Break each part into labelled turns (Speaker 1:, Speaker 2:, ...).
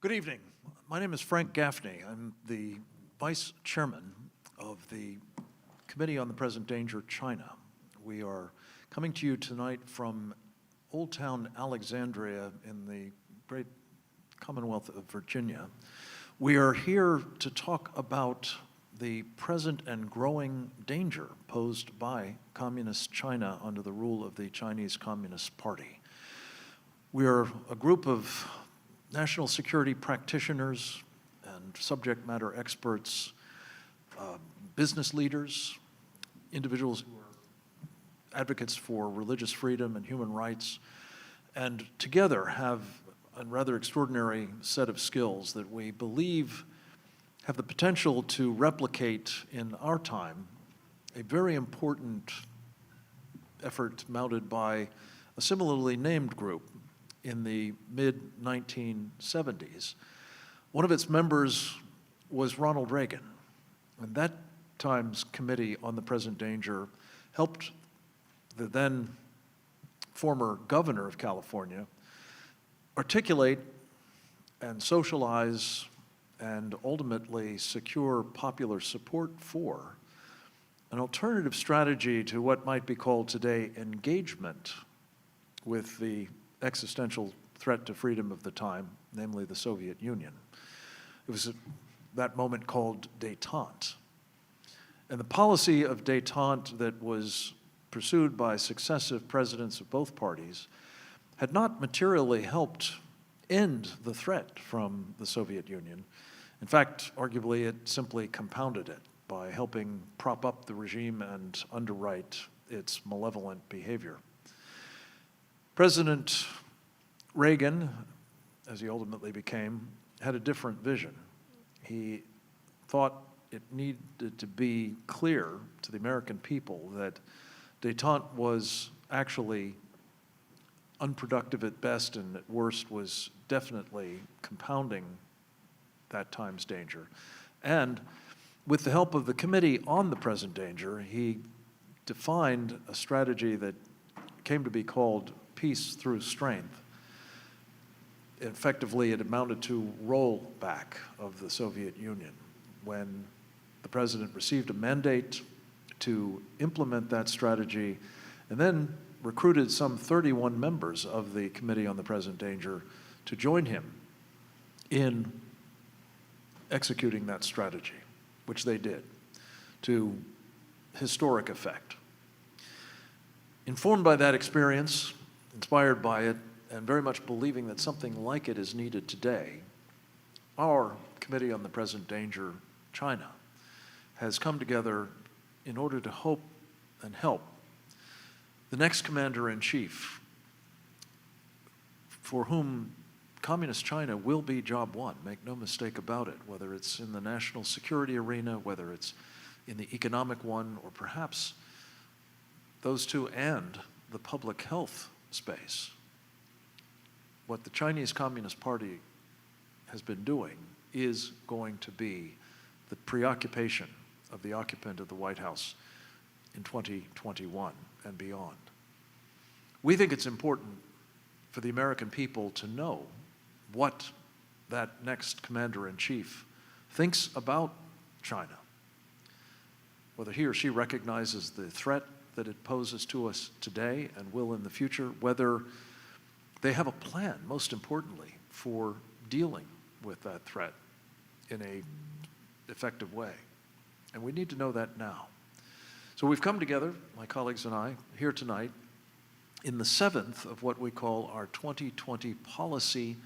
Speaker 1: Good evening. My name is Frank Gaffney. I'm the Vice Chairman of the Committee on the Present Danger, China. We are coming to you tonight from Old Town Alexandria in the great Commonwealth of Virginia. We are here to talk about the present and growing danger posed by Communist China under the rule of the Chinese Communist Party. We are a group of national security practitioners and subject matter experts, business leaders, individuals who are advocates for religious freedom and human rights, and together have a rather extraordinary set of skills that we believe have the potential to replicate in our time a very important effort mounted by a similarly named group in the mid-1970s. One of its members was Ronald Reagan, and that time's Committee on the Present Danger helped the then former governor of California articulate and socialize and ultimately secure popular support for an alternative strategy to what might be called today engagement with the existential threat to freedom of the time, namely the Soviet Union. It was at that moment called détente. And the policy of détente that was pursued by successive presidents of both parties had not materially helped end the threat from the Soviet Union. In fact, arguably, it simply compounded it by helping prop up the regime and underwrite its malevolent behavior. President Reagan, as he ultimately became, had a different vision. He thought it needed to be clear to the American people that détente was actually unproductive at best and at worst was definitely compounding that time's danger. And with the help of the Committee on the Present Danger, he defined a strategy that came to be called peace through strength. Effectively, it amounted to rollback of the Soviet Union when the president received a mandate to implement that strategy and then recruited some 31 members of the Committee on the Present Danger to join him in executing that strategy, which they did, to historic effect. Informed by that experience, inspired by it, and very much believing that something like it is needed today, our Committee on the Present Danger, China, has come together in order to hope and help the next commander-in-chief, for whom Communist China will be job one, make no mistake about it, whether it's in the national security arena, whether it's in the economic one, or perhaps those two and the public health space. What the Chinese Communist Party has been doing is going to be the preoccupation of the occupant of the White House in 2021 and beyond. We think it's important for the American people to know what that next commander-in-chief thinks about China, whether he or she recognizes the threat that it poses to us today and will in the future, whether they have a plan, most importantly, for dealing with that threat in an effective way. And we need to know that now. So we've come together, my colleagues and I, here tonight, in the 7th of what we call our 2020 Policy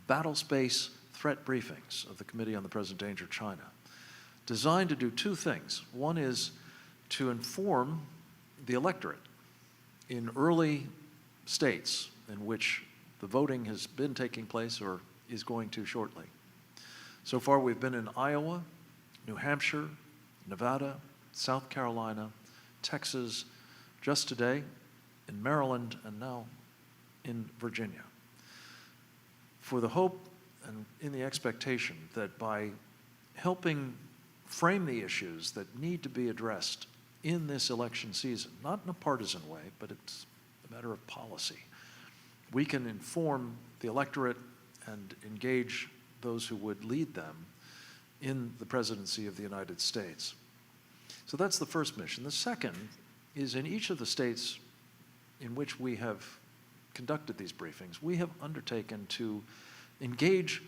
Speaker 1: Battlespace Threat Briefings of the Committee on the Present Danger, China, designed to do two things. One is to inform the electorate in early states in which the voting has been taking place or is going to shortly. So far, we've been in Iowa, New Hampshire, Nevada, South Carolina, Texas, just today, in Maryland, and now in Virginia. For the hope and in the expectation that by helping frame the issues that need to be addressed in this election season, not in a partisan way, but it's a matter of policy, we can inform the electorate and engage those who would lead them in the presidency of the United States. So that's the first mission. The second is in each of the states in which we have conducted these briefings, we have undertaken to engage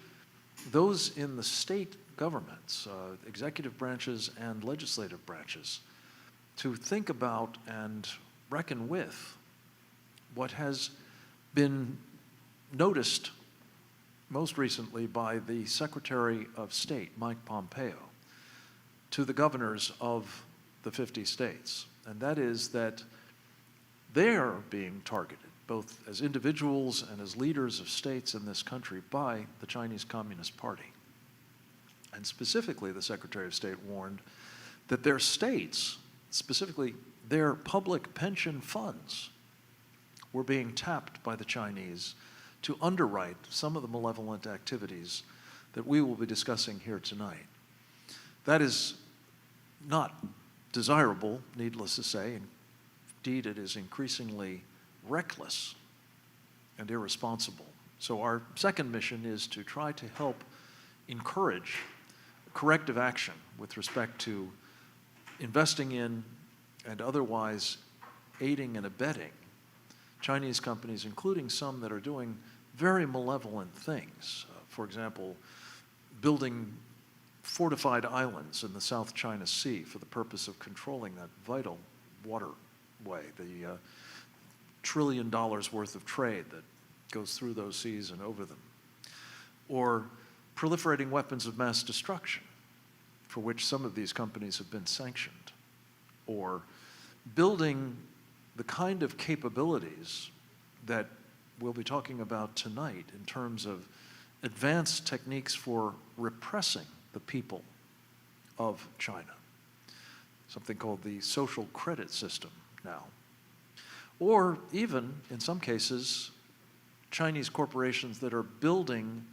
Speaker 1: those in the state governments, executive branches and legislative branches, to think about and reckon with what has been noticed most recently by the Secretary of State, Mike Pompeo, to the governors of the 50 states. And that is that they are being targeted, both as individuals and as leaders of states in this country, by the Chinese Communist Party. And specifically, the Secretary of State warned that their states, specifically their public pension funds, were being tapped by the Chinese to underwrite some of the malevolent activities that we will be discussing here tonight. That is not desirable, needless to say. Indeed, it is increasingly reckless and irresponsible. So our second mission is to try to help encourage corrective action with respect to investing in and otherwise aiding and abetting Chinese companies, including some that are doing very malevolent things. For example, building fortified islands in the South China Sea for the purpose of controlling that vital waterway, the $1 trillion worth of trade that goes through those seas and over them. Or proliferating weapons of mass destruction, for which some of these companies have been sanctioned. Or building the kind of capabilities that we'll be talking about tonight in terms of advanced techniques for repressing the people of China, something called the social credit system now. Or even, in some cases, Chinese corporations that are building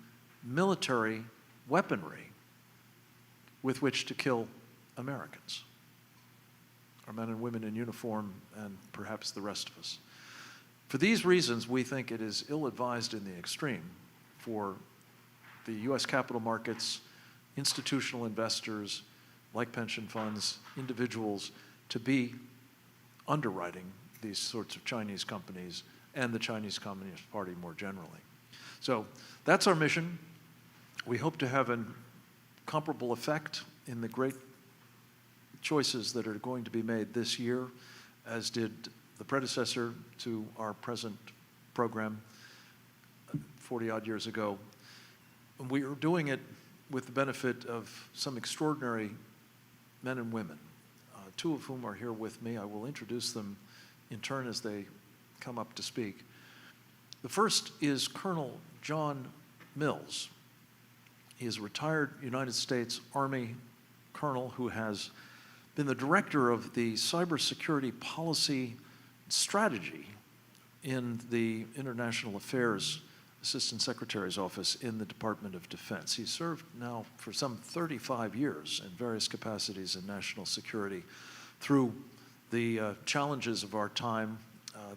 Speaker 1: military weaponry with which to kill Americans, our men and women in uniform, and perhaps the rest of us. For these reasons, we think it is ill-advised in the extreme for the U.S. capital markets, institutional investors, like pension funds, individuals, to be underwriting these sorts of Chinese companies and the Chinese Communist Party more generally. So that's our mission. We hope to have a comparable effect in the great choices that are going to be made this year, as did the predecessor to our present program 40-odd years ago. We are doing it with the benefit of some extraordinary men and women, two of whom are here with me. I will introduce them in turn as they come up to speak. The first is Colonel John Mills. He is a retired United States Army colonel who has been the director of the cybersecurity policy strategy in the International Affairs Assistant Secretary's office in the Department of Defense. He's served now for some 35 years in various capacities in national security through the challenges of our time.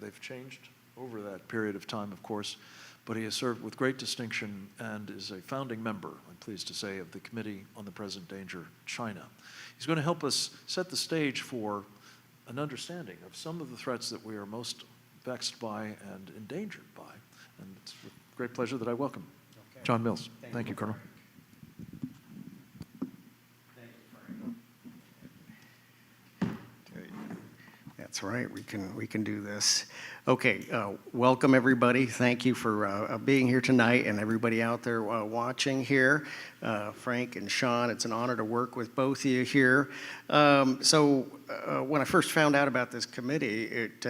Speaker 1: They've changed over that period of time, of course, but he has served with great distinction and is a founding member, I'm pleased to say, of the Committee on the Present Danger, China. He's going to help us set the stage for an understanding of some of the threats that we are most vexed by and endangered by. And it's with great pleasure that I welcome John Mills. Thank you, Colonel.
Speaker 2: That's right. We can do this. Okay. Welcome everybody. Thank you for being here tonight, and everybody out there watching here. Frank and Sean, it's an honor to work with both of you here. So when I first found out about this committee, it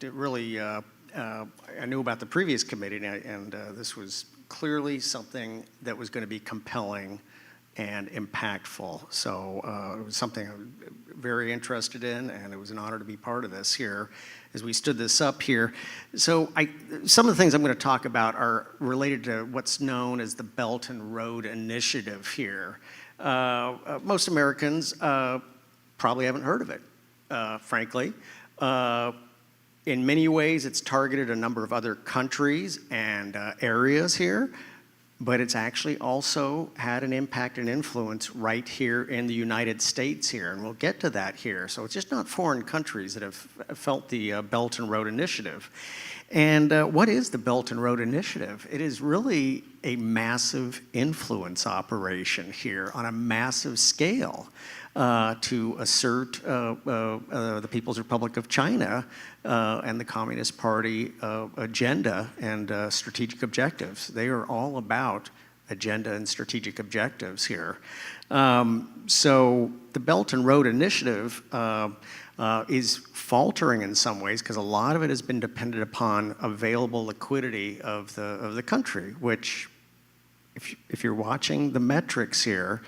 Speaker 2: really I knew about the previous committee, and this was clearly something that was going to be compelling and impactful. So it was something I was very interested in, and it was an honor to be part of this here as we stood this up here. So some of the things I'm going to talk about are related to what's known as the Belt and Road Initiative here. Most Americans probably haven't heard of it, frankly. In many ways, it's targeted a number of other countries and areas here. but it's actually also had an impact and influence right here in the United States here, and we'll get to that here. So it's just not foreign countries that have felt the Belt and Road Initiative. And what is the Belt and Road Initiative? It is really a massive influence operation here on a massive scale to assert the People's Republic of China and the Communist Party agenda and strategic objectives. They are all about agenda and strategic objectives here. So the Belt and Road Initiative is faltering in some ways because a lot of it has been dependent upon available liquidity of the country, which, if you're watching the metrics here,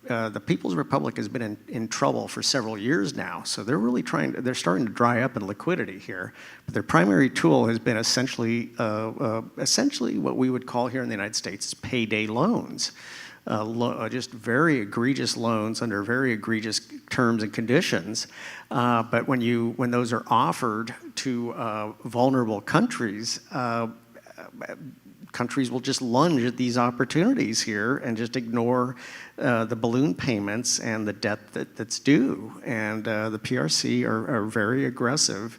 Speaker 2: the People's Republic has been in trouble for several years now, so they're really they're starting to dry up in liquidity here. But their primary tool has been essentially what we would call here in the United States is payday loans. Just very egregious loans under very egregious terms and conditions. But when those are offered to vulnerable countries, countries will just lunge at these opportunities here and just ignore the balloon payments and the debt that's due. And the PRC are very aggressive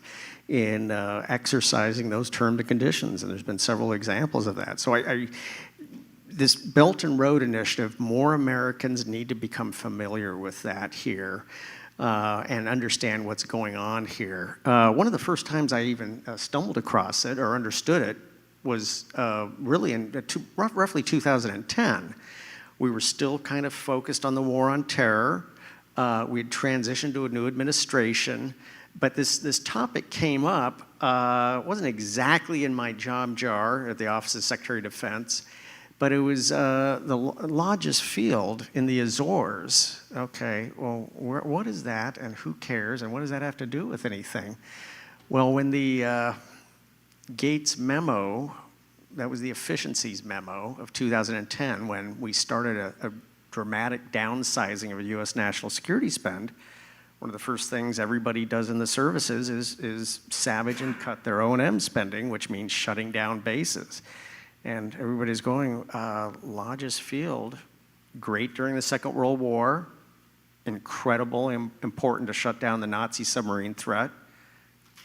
Speaker 2: in exercising those terms and conditions, and there's been several examples of that. So this Belt and Road Initiative, more Americans need to become familiar with that here and understand what's going on here. One of the first times I even stumbled across it or understood it was really in roughly 2010. We were still kind of focused on the war on terror. We had transitioned to a new administration, but this topic came up. It wasn't exactly in my job jar at the Office of Secretary of Defense, but it was the Lodges Field in the Azores. Okay, well, what is that, and who cares, and what does that have to do with anything? Well, when the Gates memo, that was the efficiencies memo of 2010, when we started a dramatic downsizing of a U.S. national security spend, one of the first things everybody does in the services is savage and cut their O&M spending, which means shutting down bases. And everybody's going, Lodges Field, great during the Second World War, incredible, important to shut down the Nazi submarine threat,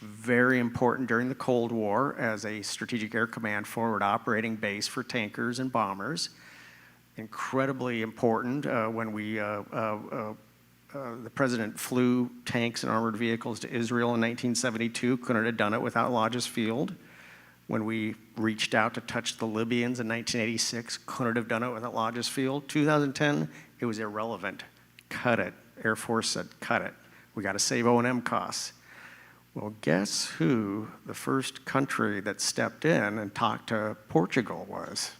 Speaker 2: very important during the Cold War as a Strategic Air Command forward operating base for tankers and bombers, incredibly important when the president flew tanks and armored vehicles to Israel in 1972, couldn't have done it without Lodges Field. When we reached out to touch the Libyans in 1986, couldn't have done it without Lodges Field. 2010, it was irrelevant. Cut it. Air Force said, cut it. We got to save O&M costs. Well, guess who the first country that stepped in and talked to Portugal was?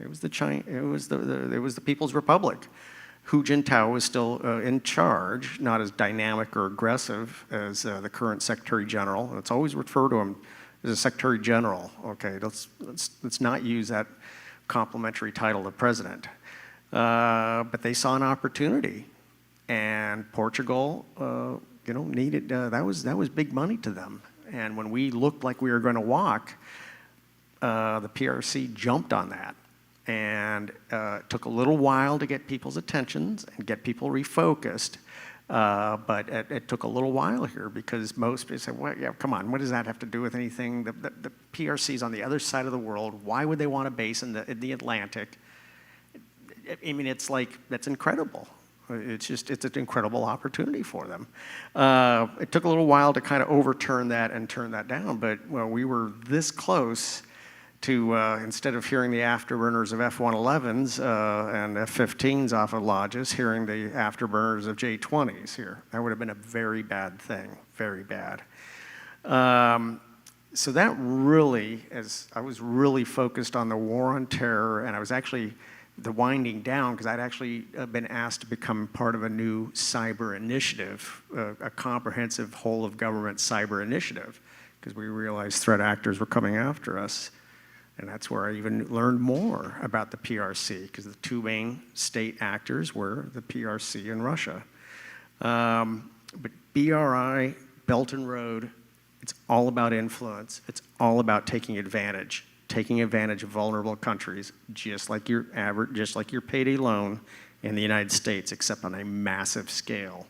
Speaker 2: It was the People's Republic. Hu Jintao was still in charge, not as dynamic or aggressive as the current Secretary General. Let's always refer to him as a Secretary General. Okay, let's not use that complimentary title of president. But they saw an opportunity, and Portugal, needed that was big money to them. And when we looked like we were going to walk, the PRC jumped on that. And it took a little while to get people's attentions and get people refocused. But it took a little while here because most people said, well, yeah, come on, what does that have to do with anything? The PRC is on the other side of the world. Why would they want a base in the Atlantic? I mean, it's like, that's incredible. It's an incredible opportunity for them. It took a little while to kind of overturn that and turn that down, but we were this close to, instead of hearing the afterburners of F-111s and F-15s off of Lodges, hearing the afterburners of J-20s here. That would have been a very bad thing, very bad. So that really, I was really focused on the war on terror, and I was actually the winding down because I'd actually been asked to become part of a new cyber initiative, a comprehensive whole of government cyber initiative, because we realized threat actors were coming after us. And that's where I even learned more about the PRC, because the two main state actors were the PRC and Russia. But BRI, Belt and Road, it's all about influence. It's all about taking advantage. taking advantage of vulnerable countries, just like your payday loan in the United States, except on a massive scale.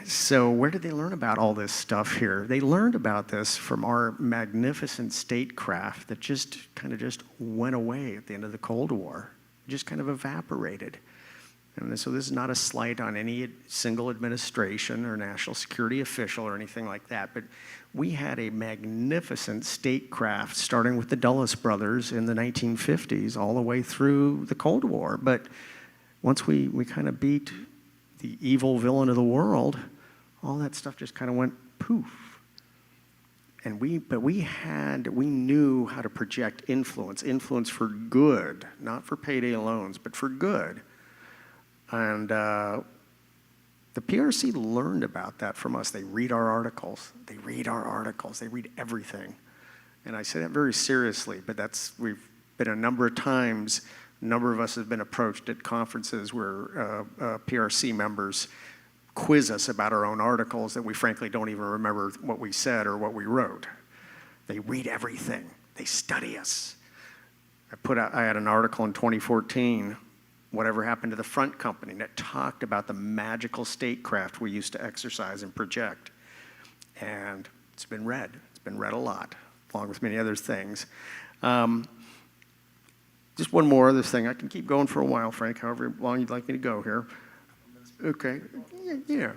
Speaker 2: So where did they learn about all this stuff here? They learned about this from our magnificent statecraft that just went away at the end of the Cold War. It just kind of evaporated. And so this is not a slight on any single administration or national security official or anything like that, but we had a magnificent statecraft starting with the Dulles brothers in the 1950s all the way through the Cold War. But once we kind of beat the evil villain of the world, all that stuff just kind of went poof. And we knew how to project influence for good, not for payday loans, but for good. And the PRC learned about that from us. They read our articles. They read everything. And I say that very seriously, but we've been a number of times, a number of us have been approached at conferences where PRC members quiz us about our own articles that we frankly don't even remember what we said or what we wrote. They read everything. They study us. I had an article in 2014, Whatever Happened to the Front Company, that talked about the magical statecraft we used to exercise and project. And it's been read. It's been read a lot, along with many other things. Just one more other thing. I can keep going for a while, Frank, however long you'd like me to go here. Okay. Yeah.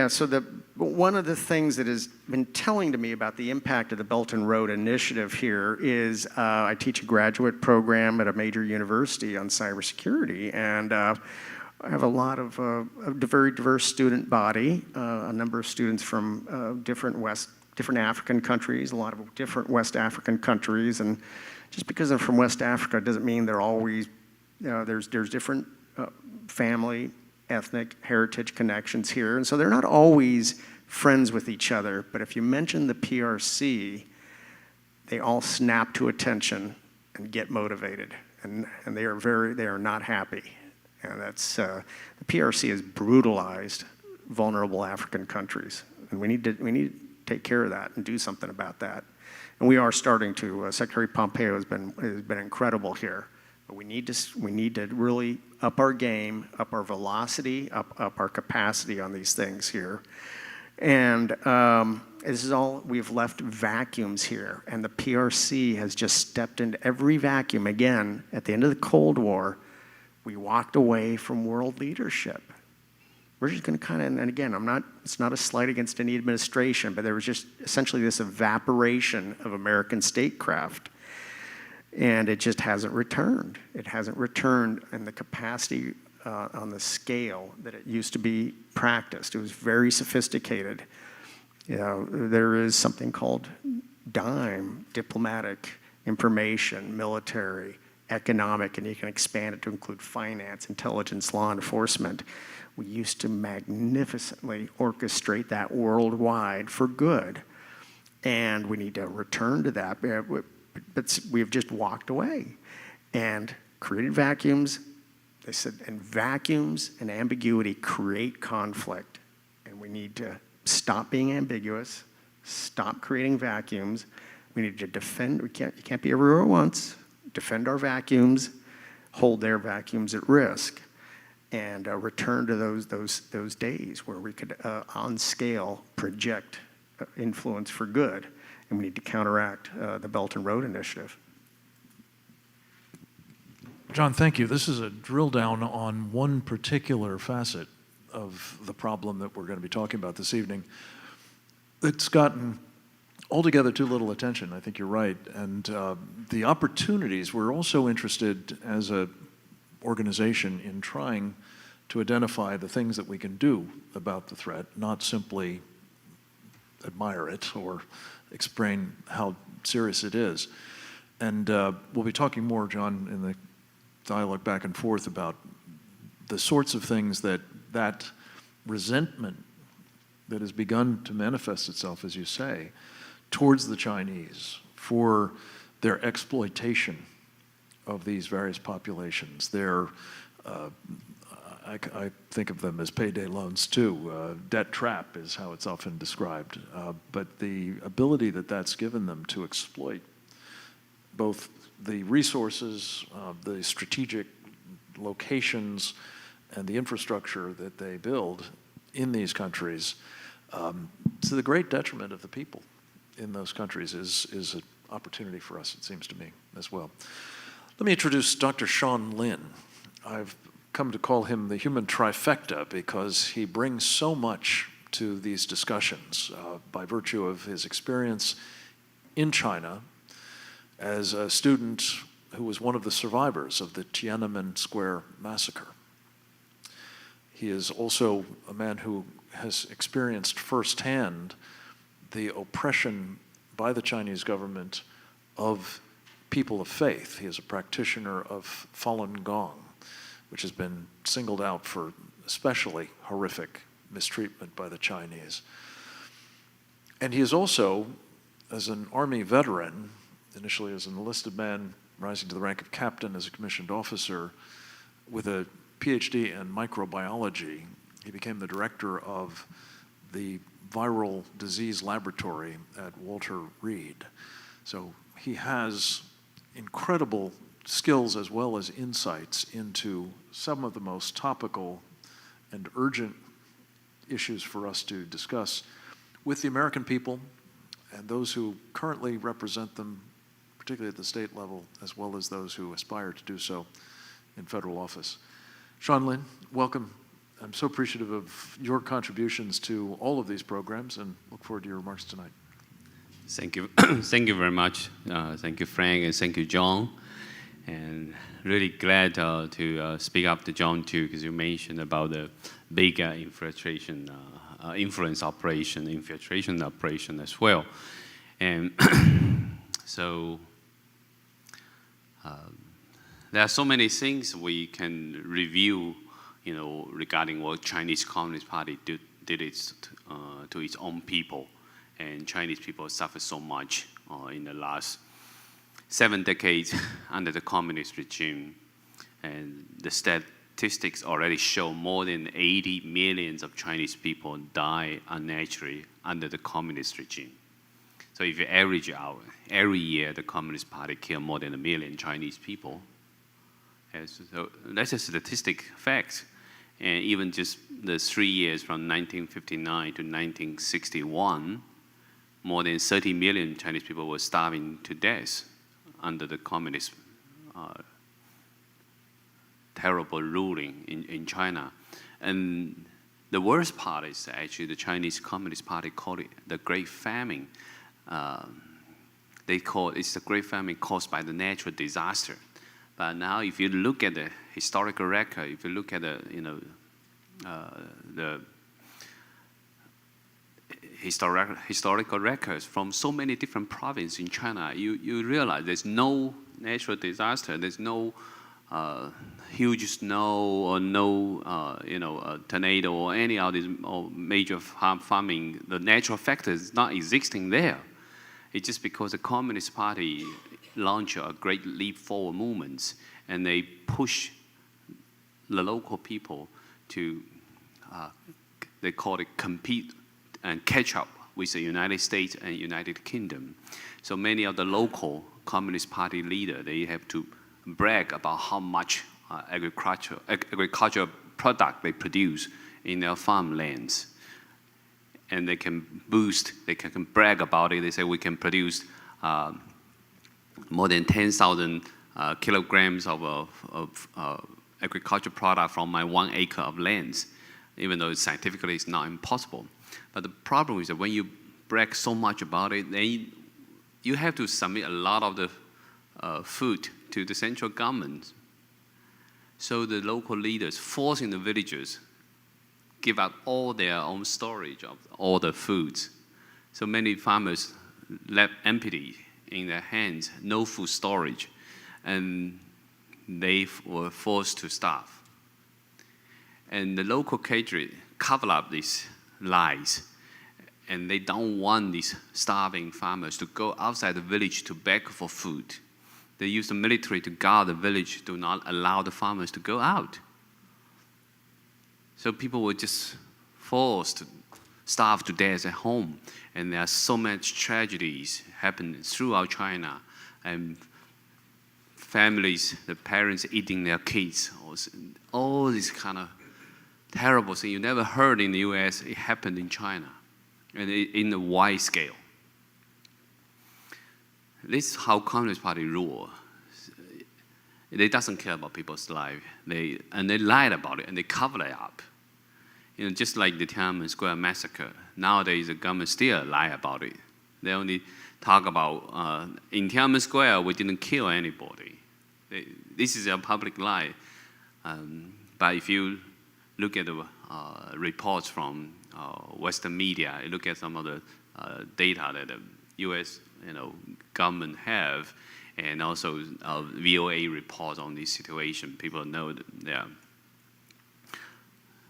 Speaker 2: So one of the things that has been telling to me about the impact of the Belt and Road Initiative here is I teach a graduate program at a major university on cybersecurity, and I have a lot of a very diverse student body, a number of students from different African countries, a lot of different West African countries, and just because they're from West Africa doesn't mean they're always, there's different family, ethnic, heritage connections here, and so they're not always friends with each other, but if you mention the PRC, they all snap to attention and get motivated, and they are not happy, and that's, the PRC has brutalized vulnerable African countries, and we need to take care of that and do something about that, and we are starting to. Secretary Pompeo has been incredible here. But we need to really up our game, up our velocity, up our capacity on these things here. And this is all, we've left vacuums here. And the PRC has just stepped into every vacuum. Again, at the end of the Cold War, we walked away from world leadership. We're just going to kind of, and again, it's not a slight against any administration, but there was just essentially this evaporation of American statecraft. And it just hasn't returned. It hasn't returned in the capacity on the scale that it used to be practiced. It was very sophisticated. There is something called DIME, diplomatic, information, military, economic, and you can expand it to include finance, intelligence, law enforcement. We used to magnificently orchestrate that worldwide for good. And we need to return to that. But we've just walked away and created vacuums. They said, and vacuums and ambiguity create conflict. And we need to stop being ambiguous, stop creating vacuums. We need to defend. You can't be everywhere at once. Defend our vacuums, hold their vacuums at risk, and return to those days where we could, on scale, project influence for good. And we need to counteract the Belt and Road Initiative.
Speaker 1: John, thank you. This is a drill down on one particular facet of the problem that we're going to be talking about this evening. It's gotten altogether too little attention. I think you're right. And the opportunities, we're also interested as an organization in trying to identify the things that we can do about the threat, not simply admire it or explain how serious it is. And we'll be talking more, John, in the dialogue back and forth about the sorts of things that resentment that has begun to manifest itself, as you say, towards the Chinese for their exploitation of these various populations, their, I think of them as payday loans too. Debt trap is how it's often described. But the ability that that's given them to exploit both the resources, the strategic locations, and the infrastructure that they build in these countries, to the great detriment of the people in those countries, is an opportunity for us, it seems to me, as well. Let me introduce Dr. Sean Lin. I've come to call him the human trifecta because he brings so much to these discussions by virtue of his experience in China as a student who was one of the survivors of the Tiananmen Square massacre. He is also a man who has experienced firsthand the oppression by the Chinese government of people of faith. He is a practitioner of Falun Gong, which has been singled out for especially horrific mistreatment by the Chinese. And he is also, as an Army veteran, initially as an enlisted man, rising to the rank of captain as a commissioned officer, with a PhD in microbiology, he became the director of the viral disease laboratory at Walter Reed. So he has incredible skills as well as insights into some of the most topical and urgent issues for us to discuss with the American people and those who currently represent them, particularly at the state level, as well as those who aspire to do so in federal office. Sean Lin, welcome. I'm so appreciative of your contributions to all of these programs and look forward to your remarks tonight.
Speaker 3: Thank you. Thank you very much. Thank you, Frank, and thank you, John. And really glad to speak up to John too, because you mentioned about the big infiltration operation as well. And so there are so many things we can review, regarding what Chinese Communist Party did to its own people. And Chinese people suffered so much in the last 7 decades under the communist regime. And the statistics already show more than 80 million of Chinese people die unnaturally under the communist regime. So if you average out, every year the Communist Party kills more than 1 million Chinese people. And so that's a statistic fact. And even just the 3 years from 1959 to 1961, more than 30 million Chinese people were starving to death under the communist terrible ruling in China. And the worst part is actually the Chinese Communist Party called it the Great Famine. They call it's the Great Famine caused by the natural disaster. But now if you look at the historical record, if you look at the historical records from so many different provinces in China, you realize there's no natural disaster, there's no huge snow or no tornado or any of these major farming. The natural factor is not existing there. It's just because the Communist Party launched a great leap forward movement, and they push the local people to, they call it compete and catch up with the United States and United Kingdom. So many of the local Communist Party leaders, they have to brag about how much agricultural product they produce in their farmlands. And they can brag about it. They say we can produce more than 10,000 kilograms of agricultural product from my 1 acre of lands, even though scientifically it's not impossible. But the problem is that when you brag so much about it, then you have to submit a lot of the food to the central government. So the local leaders forcing the villagers give out all their own storage of all the foods. So many farmers left empty in their hands, no food storage, and they were forced to starve. And the local cadre covered up these lies, and they don't want these starving farmers to go outside the village to beg for food. They use the military to guard the village, do not allow the farmers to go out. So people were just forced to starve to death at home. And there are so much tragedies happening throughout China. And families, the parents eating their kids, all these kind of terrible things you never heard in the US, it happened in China, and in a wide scale. This is how Communist Party rule. They doesn't care about people's life. They lied about it, and they covered it up. Just like the Tiananmen Square massacre. Nowadays, the government still lie about it. They only talk about, in Tiananmen Square, we didn't kill anybody. This is a public lie. But if you look at the reports from Western media, you look at some of the data that the U.S. government have, and also VOA reports on this situation, people know that there are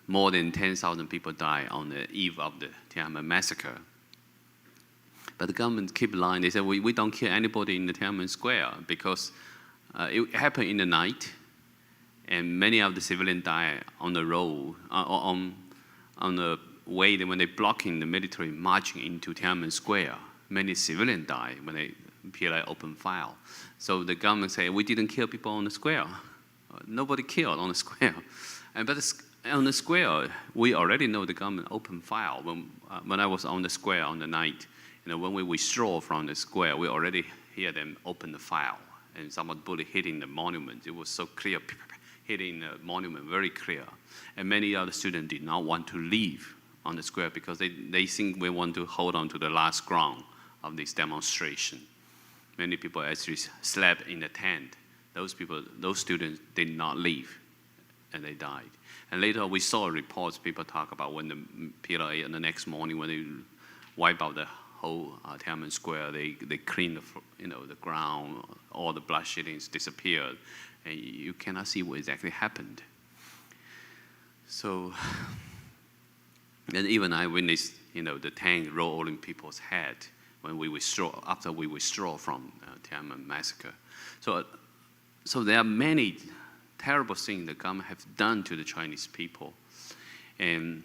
Speaker 3: more than 10,000 people died on the eve of the Tiananmen massacre. But the government keep lying. They said, we don't kill anybody in the Tiananmen Square because it happened in the night, and many of the civilians died on the road, on the way when they're blocking the military marching into Tiananmen Square. Many civilians died when the PLA opened fire. So the government said, we didn't kill people on the square. Nobody killed on the square. But on the square, we already know the government opened fire. When I was on the square on the night, when we withdraw from the square, we already hear them open the fire. And some bullet hitting the monument. It was so clear, hitting the monument, very clear. And many other students did not want to leave on the square because they think we want to hold on to the last ground of this demonstration. Many people actually slept in the tent. Those students did not leave, and they died. And later we saw reports, people talk about when the PLA on the next morning, when they wipe out the whole Tiananmen Square, they clean the ground, all the blood sheddings disappeared, and you cannot see what exactly happened. So, and even I witnessed, the tank rolling people's head when after we withdraw from Tiananmen massacre. So there are many terrible things the government have done to the Chinese people, and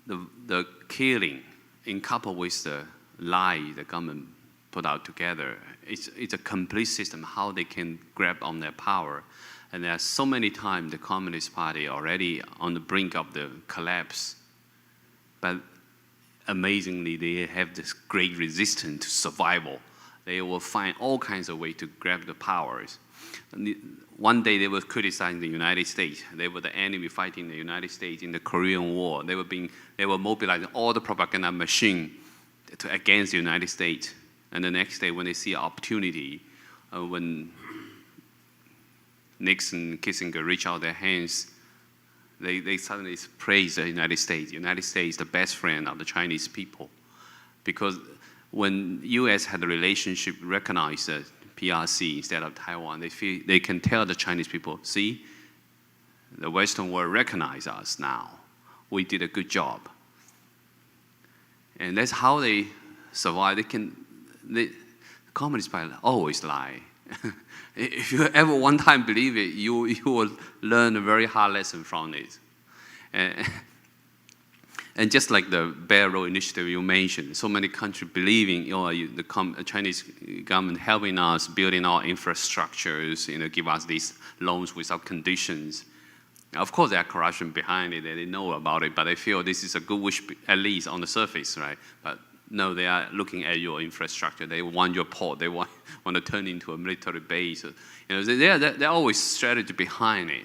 Speaker 3: the killing, in coupled with the lie the government put out together, it's a complete system how they can grab on their power. And there are so many times the Communist Party already on the brink of the collapse, but amazingly they have this great resistance to survival. They will find all kinds of ways to grab the powers. One day they were criticizing the United States. They were the enemy fighting the United States in the Korean War. They were mobilizing all the propaganda machine against the United States. And the next day when they see opportunity, when Nixon, Kissinger reach out their hands, they suddenly praise the United States. The United States is the best friend of the Chinese people. Because when U.S. had a relationship, recognized the PRC instead of Taiwan, they can tell the Chinese people, see, the Western world recognize us now. We did a good job. And that's how they survive. The Communist Party always lie. If you ever one time believe it, you will learn a very hard lesson from it. And just like the Belt Road Initiative you mentioned, so many countries believing the Chinese government helping us, building our infrastructures, give us these loans without conditions. Of course, there are corruption behind it, they know about it, but they feel this is a good wish, at least on the surface, right? But no, they are looking at your infrastructure. They want your port. They want to turn into a military base. There are always strategy behind it.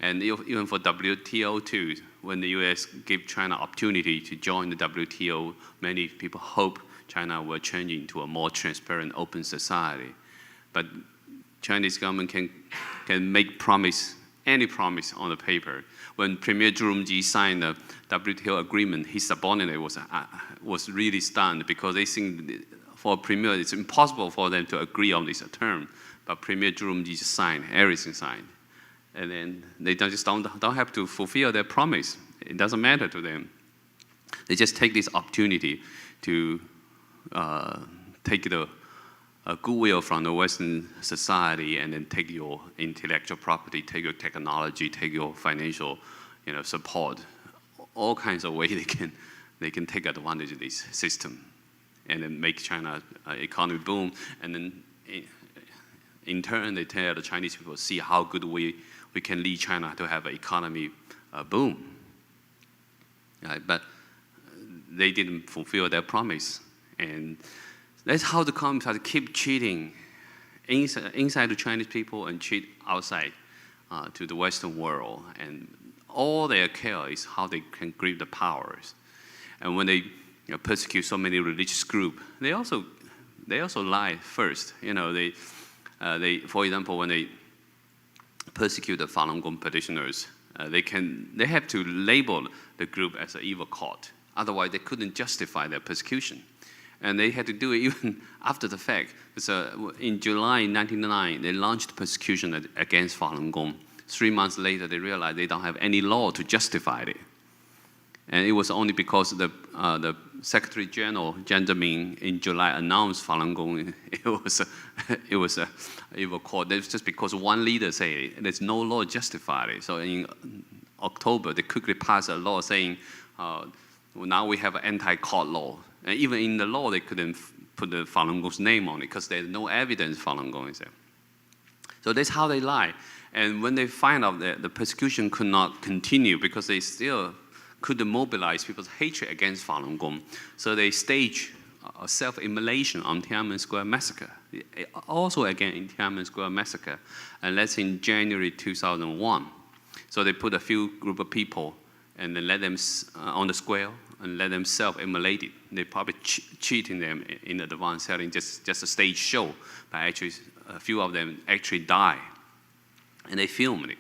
Speaker 3: And even for WTO too, when the U.S. gave China opportunity to join the WTO, many people hope China will change into a more transparent, open society. But Chinese government can make any promise on the paper. When Premier Zhu Rongji signed the WTO agreement, his subordinate was really stunned because they think for a premier it's impossible for them to agree on this term. But Premier Zhu Rongji signed, everything signed. And then they just don't have to fulfill their promise. It doesn't matter to them. They just take this opportunity to take the goodwill from the Western society and then take your intellectual property, take your technology, take your financial, support, all kinds of ways they can take advantage of this system and then make China economy boom. And then in turn, they tell the Chinese people, see how good we can lead China to have an economy boom. Right? But they didn't fulfill their promise. And that's how the communists had to keep cheating inside the Chinese people and cheat outside to the Western world. And all their care is how they can grip the powers. And when they persecute so many religious groups, they also lie first. They for example, when they persecute the Falun Gong petitioners, they have to label the group as an evil cult. Otherwise, they couldn't justify their persecution. And they had to do it even after the fact. So in July 1999, they launched persecution against Falun Gong. 3 months later, they realized they don't have any law to justify it. And it was only because the Secretary General, Jiang Zemin, in July announced Falun Gong, it was a evil cult. That's just because one leader said it. There's no law justified it. So in October, they quickly passed a law saying, now we have an anti-cult law. And even in the law, they couldn't put the Falun Gong's name on it because there's no evidence Falun Gong is there. So that's how they lie. And when they find out that the persecution could not continue because they still couldn't mobilize people's hatred against Falun Gong, so they staged a self-immolation on Tiananmen Square massacre. Also again in Tiananmen Square massacre, and that's in January 2001. So they put a few group of people and then let them on the square and let them self-immolate it. They probably cheating them in advance, selling just a stage show, but actually a few of them actually die. And they filmed it.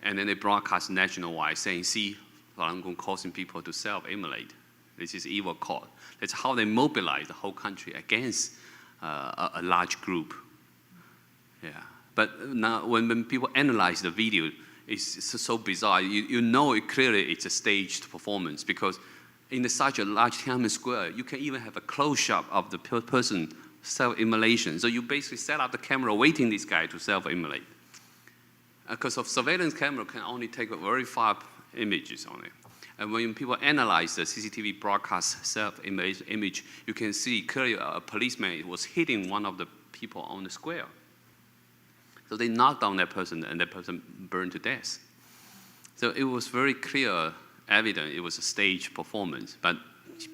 Speaker 3: And then they broadcast nationwide saying, see, Falun Gong causing people to self-immolate. This is evil cult. That's how they mobilize the whole country against a large group. Yeah. But now when people analyze the video, it's so bizarre. You know it clearly it's a staged performance because in such a large Tiananmen Square, you can even have a close-up of the person self-immolation. So you basically set up the camera waiting this guy to self-immolate. Because of surveillance camera can only take very far images on it. And when people analyze the CCTV broadcast self-image, you can see clearly a policeman was hitting one of the people on the square. So they knocked down that person and that person burned to death. So it was very clear, evident it was a staged performance. But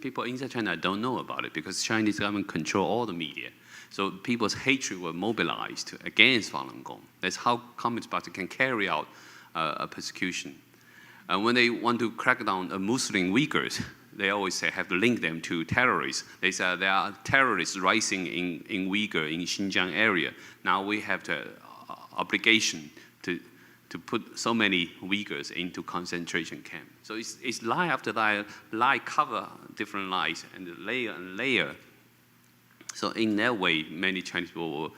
Speaker 3: people inside China don't know about it because Chinese government control all the media. So people's hatred were mobilized against Falun Gong. That's how Communist Party can carry out a persecution. And when they want to crack down on Muslim Uyghurs, they always say have to link them to terrorists. They say there are terrorists rising in Uyghur, in Xinjiang area. Now we have the obligation to put so many Uyghurs into concentration camp. So it's lie after lie, lie cover different lies and layer and layer. So in that way, many Chinese people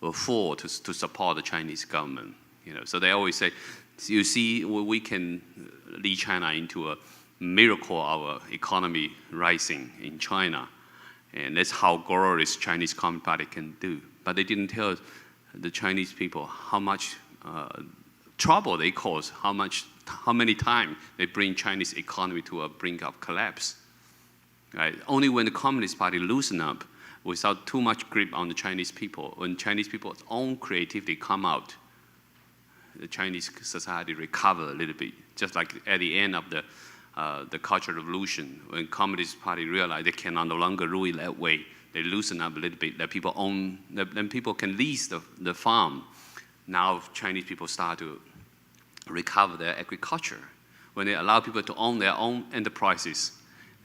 Speaker 3: were forced to support the Chinese government. So they always say, you see, we can lead China into a miracle of our economy rising in China. And that's how glorious Chinese Communist Party can do. But they didn't tell the Chinese people how much trouble they cause, how many times they bring Chinese economy to a brink of collapse. Right? Only when the Communist Party loosen up, without too much grip on the Chinese people, when Chinese people's own creativity come out, the Chinese society recover a little bit. Just like at the end of the Cultural Revolution, when Communist Party realized they cannot no longer rule it that way, they loosen up a little bit. That people own, then people can lease the farm. Now Chinese people start to recover their agriculture. When they allow people to own their own enterprises,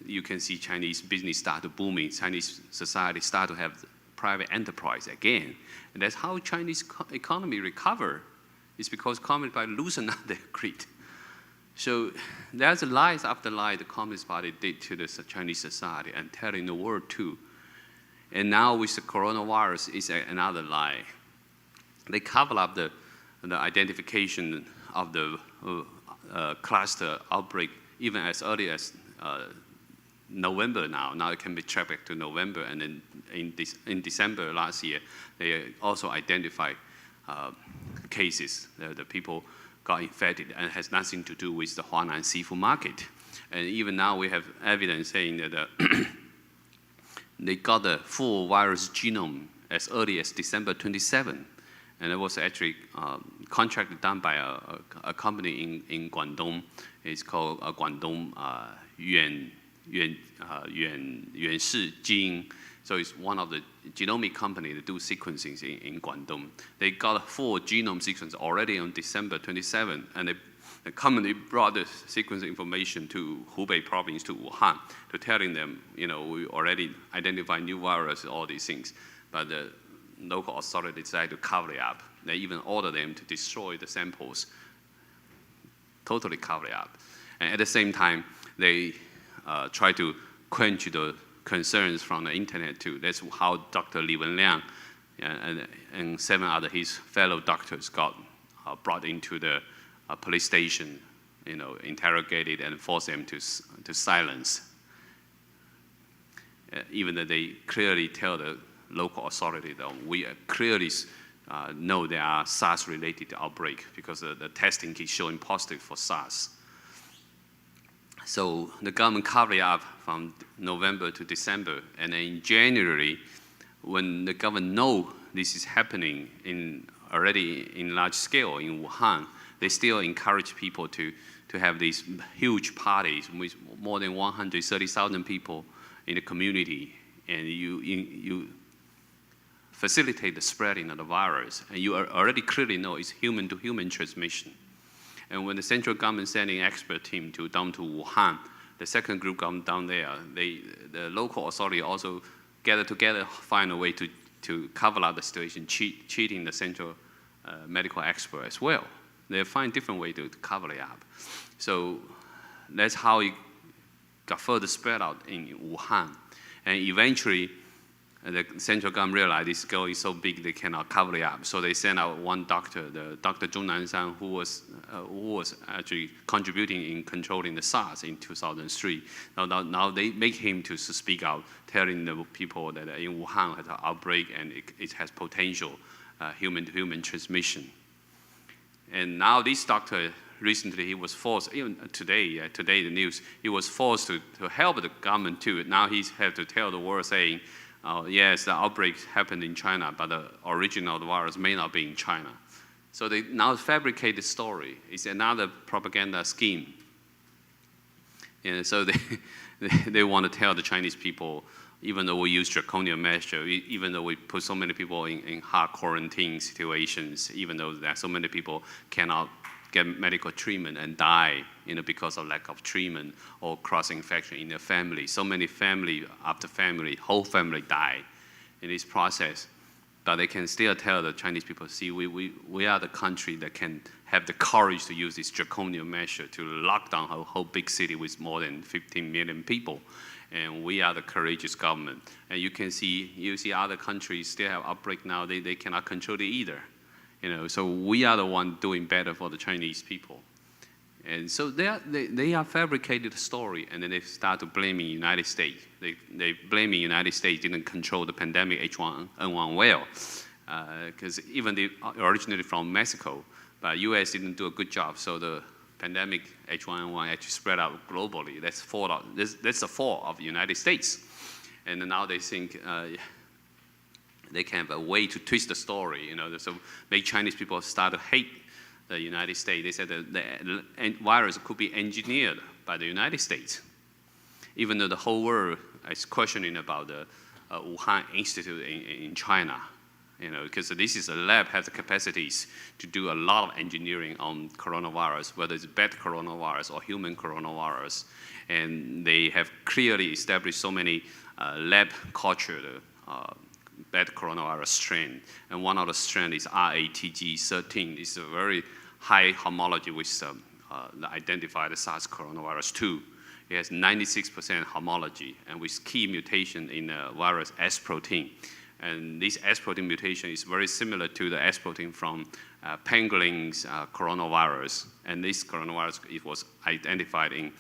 Speaker 3: you can see Chinese business start to booming. Chinese society start to have private enterprise again. And that's how Chinese economy recover. It's because Communist Party loosen up their greed. So there's lies after lie the Communist Party did to the Chinese society and telling the world too. And now with the coronavirus is another lie. They cover up the identification of the cluster outbreak even as early as November now. Now it can be tracked back to November, and then in December last year, they also identified cases that the people got infected, and it has nothing to do with the Huanan seafood market. And even now we have evidence saying that they got the full virus genome as early as December 27. And it was actually contracted done by a company in Guangdong. It's called Guangdong Yuanshi Jing. So it's one of the genomic companies that do sequencing in Guangdong. They got a full genome sequence already on December 27, and the company brought the sequence information to Hubei province, to Wuhan, to telling them, we already identified new virus, all these things. But the local authority decided to cover it up. They even ordered them to destroy the samples, totally cover it up. And at the same time, they try to quench the concerns from the internet too. That's how Dr. Li Wenliang and 7 other his fellow doctors got brought into the police station, interrogated and forced them to silence. Even though they clearly tell the local authority that we clearly know there are SARS-related outbreak because the testing keeps showing positive for SARS. So the government covered it up from November to December, and then in January, when the government know this is happening already in large scale in Wuhan, they still encourage people to have these huge parties with more than 130,000 people in the community, and you facilitate the spreading of the virus, and you already clearly know it's human-to-human transmission. And when the central government sending an expert team down to Wuhan, the second group come down there, the local authority also gather together, find a way to cover up the situation, cheating the central medical expert as well. They find different way to cover it up. So that's how it got further spread out in Wuhan. And eventually, the central government realized this girl is so big they cannot cover it up. So they sent out one doctor, the Dr. Zhong Nanshan, who was actually contributing in controlling the SARS in 2003. Now they make him to speak out, telling the people that in Wuhan has an outbreak and it has potential human-to-human transmission. And now this doctor, recently he was forced, even today the news, he was forced to help the government too. Now he has to tell the world saying, yes, the outbreak happened in China, but the origin of the virus may not be in China. So they now fabricate the story. It's another propaganda scheme. And so they want to tell the Chinese people, even though we use draconian measure, even though we put so many people in hard quarantine situations, even though there are so many people cannot get medical treatment and die, because of lack of treatment or cross-infection in their family. So many family after family, whole family die in this process. But they can still tell the Chinese people, see, we are the country that can have the courage to use this draconian measure to lock down a whole big city with more than 15 million people. And we are the courageous government. And you see other countries still have outbreak now, they cannot control it either. So we are the one doing better for the Chinese people. And so they are fabricated a story, and then they start to blame the United States. They blame the United States didn't control the pandemic H1N1 well, because even they originated from Mexico, but U.S. didn't do a good job. So the pandemic H1N1 actually spread out globally. That's the fault of the United States. And now they think they can have a way to twist the story, so make Chinese people start to hate the United States. They said that the virus could be engineered by the United States, even though the whole world is questioning about the Wuhan Institute in China, because this is a lab has the capacities to do a lot of engineering on coronavirus, whether it's bat coronavirus or human coronavirus, and they have clearly established so many lab culture bat coronavirus strain, and one of the strains is RATG13. It's a very high homology with the identified SARS coronavirus 2. It has 96% homology, and with key mutation in the virus S protein. And this S protein mutation is very similar to the S protein from penguin's coronavirus. And this coronavirus, it was identified in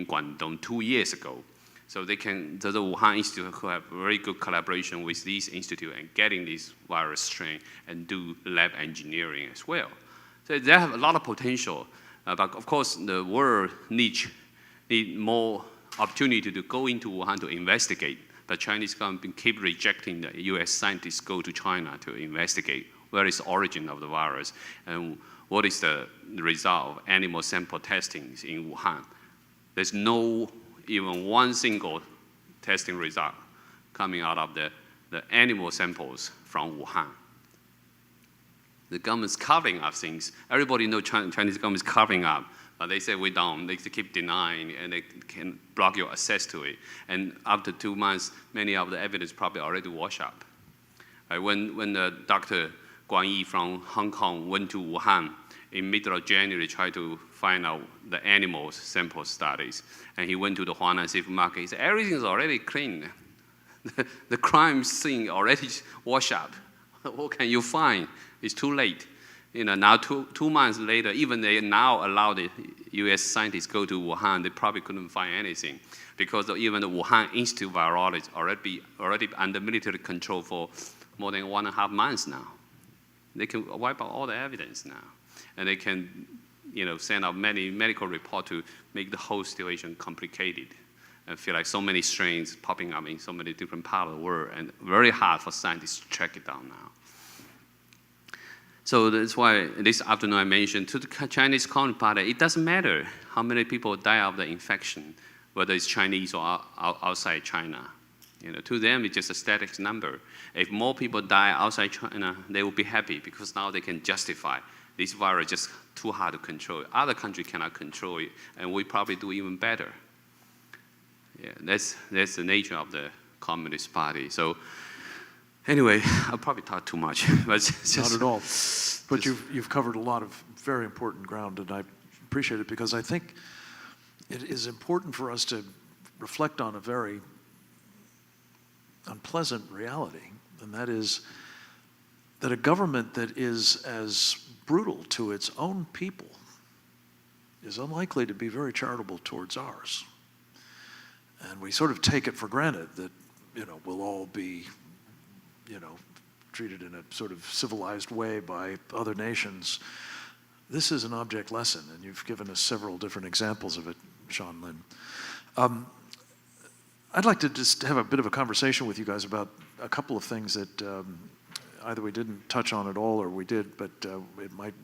Speaker 3: Guangdong 2 years ago. So they can, the Wuhan Institute who have very good collaboration with these institute and getting this virus strain and do lab engineering as well. So they have a lot of potential, but of course the world need more opportunity to go into Wuhan to investigate. But Chinese government keep rejecting the US scientists go to China to investigate where is the origin of the virus and what is the result of animal sample testing in Wuhan. There's no even one single testing result coming out of the animal samples from Wuhan. The government's covering up things. Everybody knows Chinese government is covering up. But they say we don't. They keep denying, and they can block your access to it. And after 2 months, many of the evidence probably already wash up. When Dr. Guan Yi from Hong Kong went to Wuhan in middle of January, tried to find out the animal sample studies, and he went to the Huanan supermarket. He said everything's already clean. The crime scene already washed up. What can you find? It's too late. Now 2 months later, even they now allow the U.S. scientists go to Wuhan, they probably couldn't find anything because even the Wuhan Institute virologists already under military control for more than 1.5 months now. They can wipe out all the evidence now, and they can, send out many medical reports to make the whole situation complicated. I feel like so many strains popping up in so many different parts of the world, and very hard for scientists to track it down now. So that's why this afternoon I mentioned to the Chinese Communist Party, it doesn't matter how many people die of the infection, whether it's Chinese or outside China. To them, it's just a static number. If more people die outside China, they will be happy because now they can justify this virus just too hard to control. Other countries cannot control it, and we probably do even better. Yeah, that's the nature of the Communist Party. So. Anyway, I'll probably talk too much. But just,
Speaker 1: not at all. But you've covered a lot of very important ground, and I appreciate it because I think it is important for us to reflect on a very unpleasant reality, and that is that a government that is as brutal to its own people is unlikely to be very charitable towards ours. And we sort of take it for granted that, we'll all be treated in a sort of civilized way by other nations. This is an object lesson, and you've given us several different examples of it, Sean Lin. I'd like to just have a bit of a conversation with you guys about a couple of things that either we didn't touch on at all or we did, but it might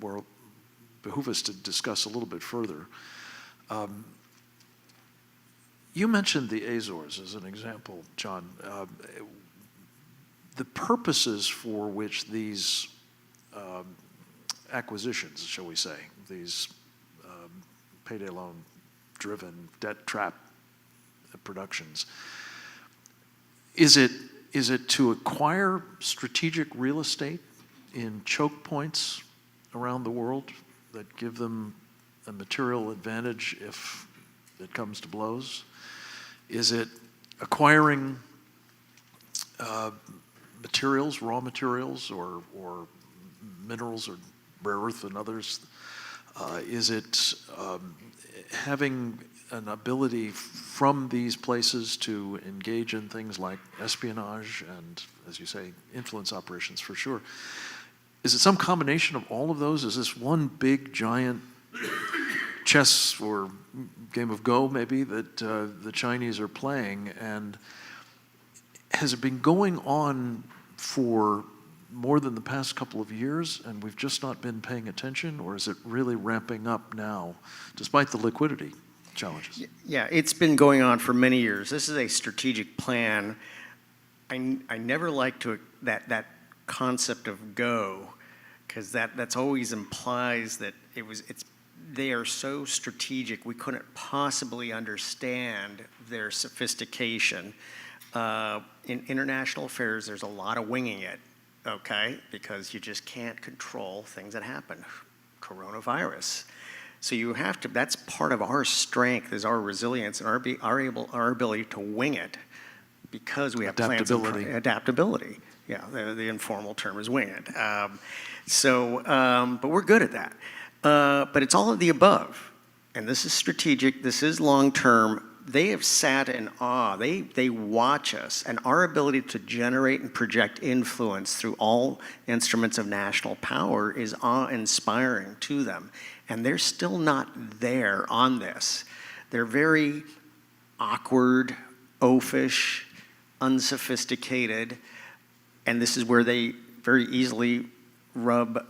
Speaker 1: behoove us to discuss a little bit further. You mentioned the Azores as an example, John. The purposes for which these acquisitions, shall we say, these payday loan-driven debt trap productions, is it to acquire strategic real estate in choke points around the world that give them a material advantage if it comes to blows? Is it acquiring materials, raw materials, or minerals, or rare earth and others? Is it having an ability from these places to engage in things like espionage and, as you say, influence operations for sure? Is it some combination of all of those? Is this one big, giant chess or game of Go, maybe, that the Chinese are playing? And has it been going on for more than the past couple of years and we've just not been paying attention, or is it really ramping up now despite the liquidity challenges?
Speaker 2: Yeah, it's been going on for many years. This is a strategic plan. I never liked that concept of go, because that's always implies that they are so strategic we couldn't possibly understand their sophistication. In international affairs, there's a lot of winging it, okay? Because you just can't control things that happen. Coronavirus. So you have to, that's part of our strength, is our resilience and our ability to wing it, because we have
Speaker 1: adaptability.
Speaker 2: Plans. Adaptability. Yeah, the informal term is wing it. But we're good at that. But it's all of the above. And this is strategic, this is long-term. they have sat in awe. They watch us, and our ability to generate and project influence through all instruments of national power is awe-inspiring to them. And they're still not there on this. They're very awkward, oafish, unsophisticated, and this is where they very easily rub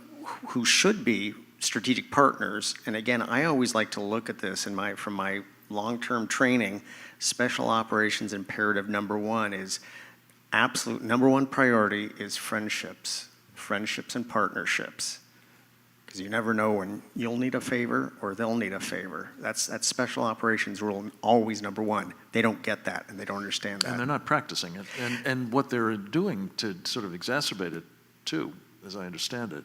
Speaker 2: who should be strategic partners. And again, I always like to look at this from my long-term training. Special operations imperative number one is absolute number one priority is friendships and partnerships. Because you never know when you'll need a favor or they'll need a favor. That's special operations rule, always number one. They don't get that and they don't understand that.
Speaker 1: And they're not practicing it. And what they're doing to sort of exacerbate it too, as I understand it,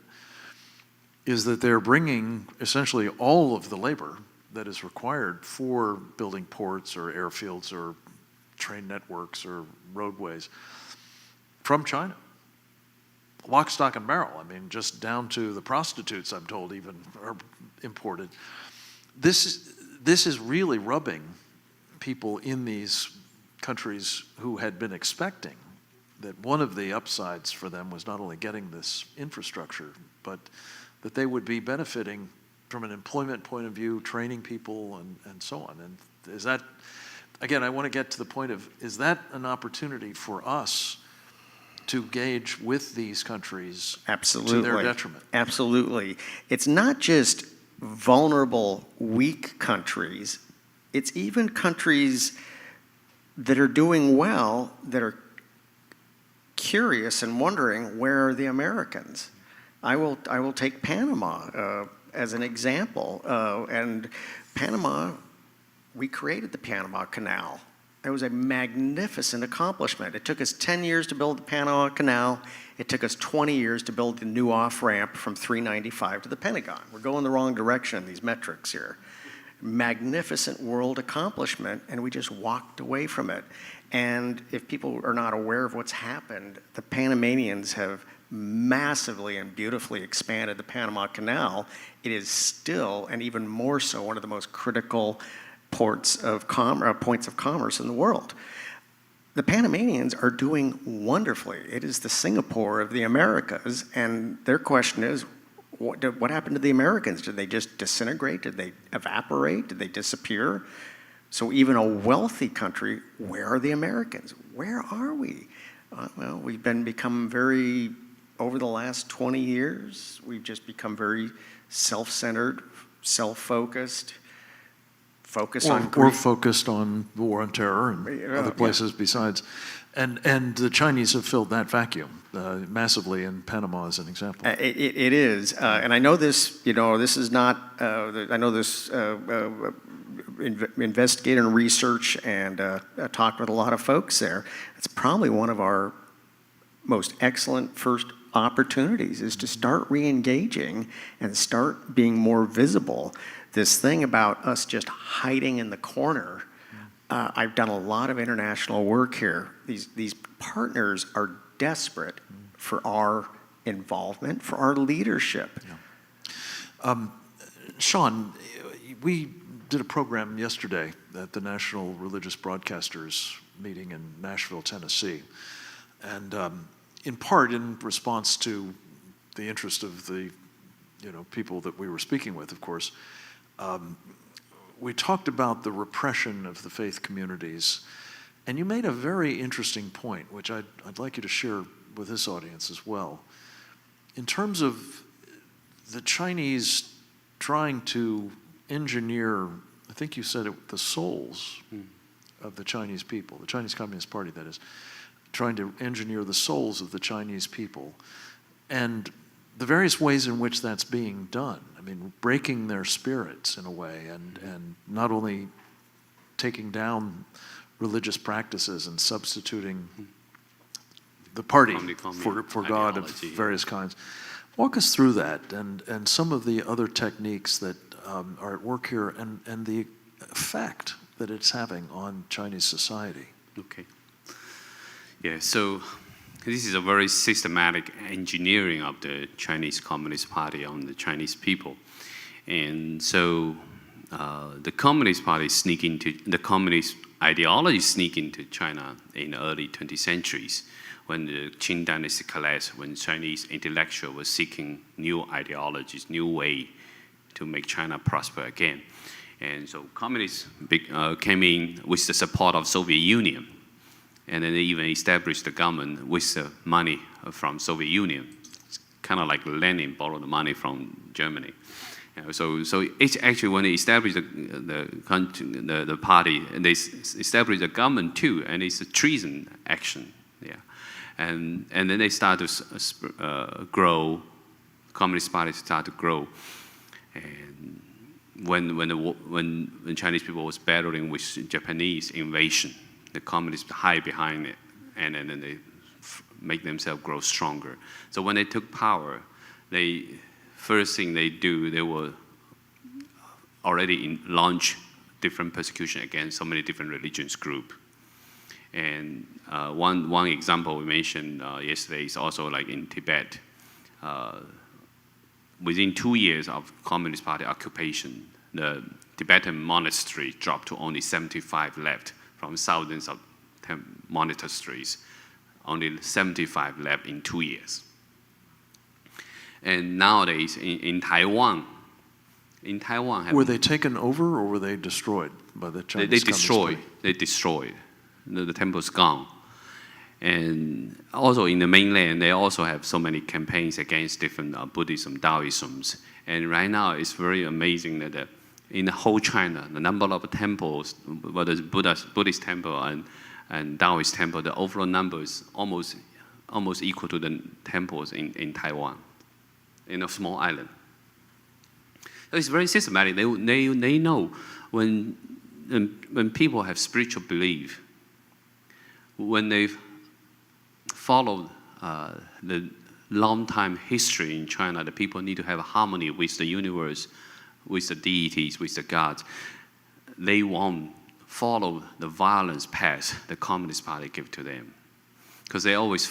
Speaker 1: is that they're bringing essentially all of the labor that is required for building ports or airfields or train networks or roadways from China. Lock, stock, and barrel. I mean, just down to the prostitutes, I'm told, even are imported. This is really rubbing people in these countries who had been expecting that one of the upsides for them was not only getting this infrastructure, but that they would be benefiting from an employment point of view, training people, and so on. And is that, again, I want to get to the point of, is that an opportunity for us to gauge with these countries
Speaker 2: Absolutely.
Speaker 1: to their detriment?
Speaker 2: Absolutely. It's not just vulnerable, weak countries. It's even countries that are doing well that are curious and wondering, where are the Americans? I will take Panama as an example. And Panama, we created the Panama Canal. It was a magnificent accomplishment. It took us 10 years to build the Panama Canal. It took us 20 years to build the new off-ramp from 395 to the Pentagon. We're going the wrong direction, these metrics here. Magnificent world accomplishment, and we just walked away from it. And if people are not aware of what's happened, the Panamanians have massively and beautifully expanded the Panama Canal. It is still, and even more so, one of the most critical points of commerce in the world. The Panamanians are doing wonderfully. It is the Singapore of the Americas, and their question is, what happened to the Americans? Did they just disintegrate? Did they evaporate? Did they disappear? So even a wealthy country, where are the Americans? Where are we? Well, we've become very, over the last 20 years, we've just become very self-centered, self-focused,
Speaker 1: Or focused on the war on terror and other places besides. And the Chinese have filled that vacuum massively in Panama as an example.
Speaker 2: It is. And I know this, this is not, I know this investigator and research and talked with a lot of folks there. It's probably one of our most excellent first opportunities is to start re-engaging and start being more visible. This thing about us just hiding in the corner, I've done a lot of international work here. These partners are desperate for our involvement, for our leadership.
Speaker 1: Yeah. Sean, we did a program yesterday at the National Religious Broadcasters meeting in Nashville, Tennessee. And in part in response to the interest of the people that we were speaking with, of course, we talked about the repression of the faith communities, and you made a very interesting point, which I'd like you to share with this audience as well. In terms of the Chinese trying to engineer, I think you said it, the souls of the Chinese people, the Chinese Communist Party, that is, trying to engineer the souls of the Chinese people, and the various ways in which that's being done. I mean, breaking their spirits in a way, and not only taking down religious practices and substituting the party for God of various kinds. Walk us through that and some of the other techniques that are at work here and the effect that it's having on Chinese society.
Speaker 3: Okay. Yeah, so this is a very systematic engineering of the Chinese Communist Party on the Chinese people. And so the Communist Party the Communist ideology sneak into China in the early 20th centuries when the Qing dynasty collapsed, when Chinese intellectual was seeking new ideologies, new way to make China prosper again. And so communists came in with the support of Soviet Union. And then they even established the government with the money from Soviet Union. It's kind of like Lenin borrowed the money from Germany. So it's actually when they established the party, and they established the government too, and it's a treason action. Yeah, and then they start to grow. Communist Party start to grow, and when Chinese people was battling with Japanese invasion, the communists hide behind it, and then they make themselves grow stronger. So when they took power, first thing they do, they will already launch different persecution against so many different religious groups. And one example we mentioned yesterday is also like in Tibet. Within 2 years of Communist Party occupation, the Tibetan monastery dropped to only 75 left from thousands of monasteries. Only 75 left in 2 years. And nowadays in Taiwan,
Speaker 1: were they taken over or were they destroyed by the Chinese?
Speaker 3: They destroyed. The temple's gone. And also in the mainland, they also have so many campaigns against different Buddhism, Taoisms. And right now, it's very amazing that in the whole China, the number of temples, whether it's Buddhist temple and Taoist temple, the overall number is almost equal to the temples in Taiwan, in a small island. So it's very systematic. They know when people have spiritual belief, when they follow the long time history in China, the people need to have harmony with the universe, with the deities, with the gods. They won't follow the violence path the Communist Party give to them, because they always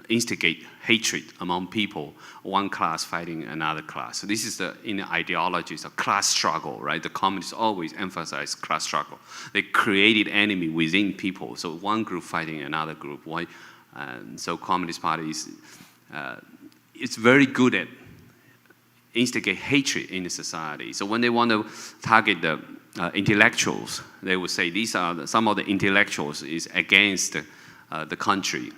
Speaker 3: instigate hatred among people, one class fighting another class. So this is in the ideology, it's a class struggle, right? The communists always emphasize class struggle. They created enemy within people, so one group fighting another group. And so Communist Party it's very good at instigate hatred in the society. So when they want to target the intellectuals, they would say these are some of the intellectuals is against the country.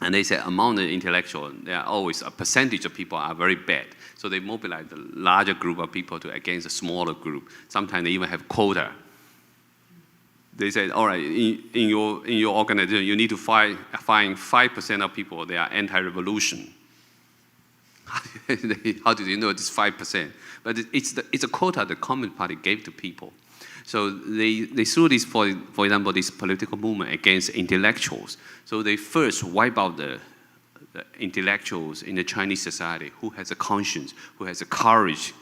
Speaker 3: And they say among the intellectuals, there are always a percentage of people are very bad. So they mobilize the larger group of people against a smaller group. Sometimes they even have quota. They say, all right, in your organization, you need to find 5% of people, they are anti-revolution. How do you know it's 5%? But it's a quota the Communist Party gave to people. So they threw this, for example, this political movement against intellectuals. So they first wipe out the intellectuals in the Chinese society who has a conscience, who has the courage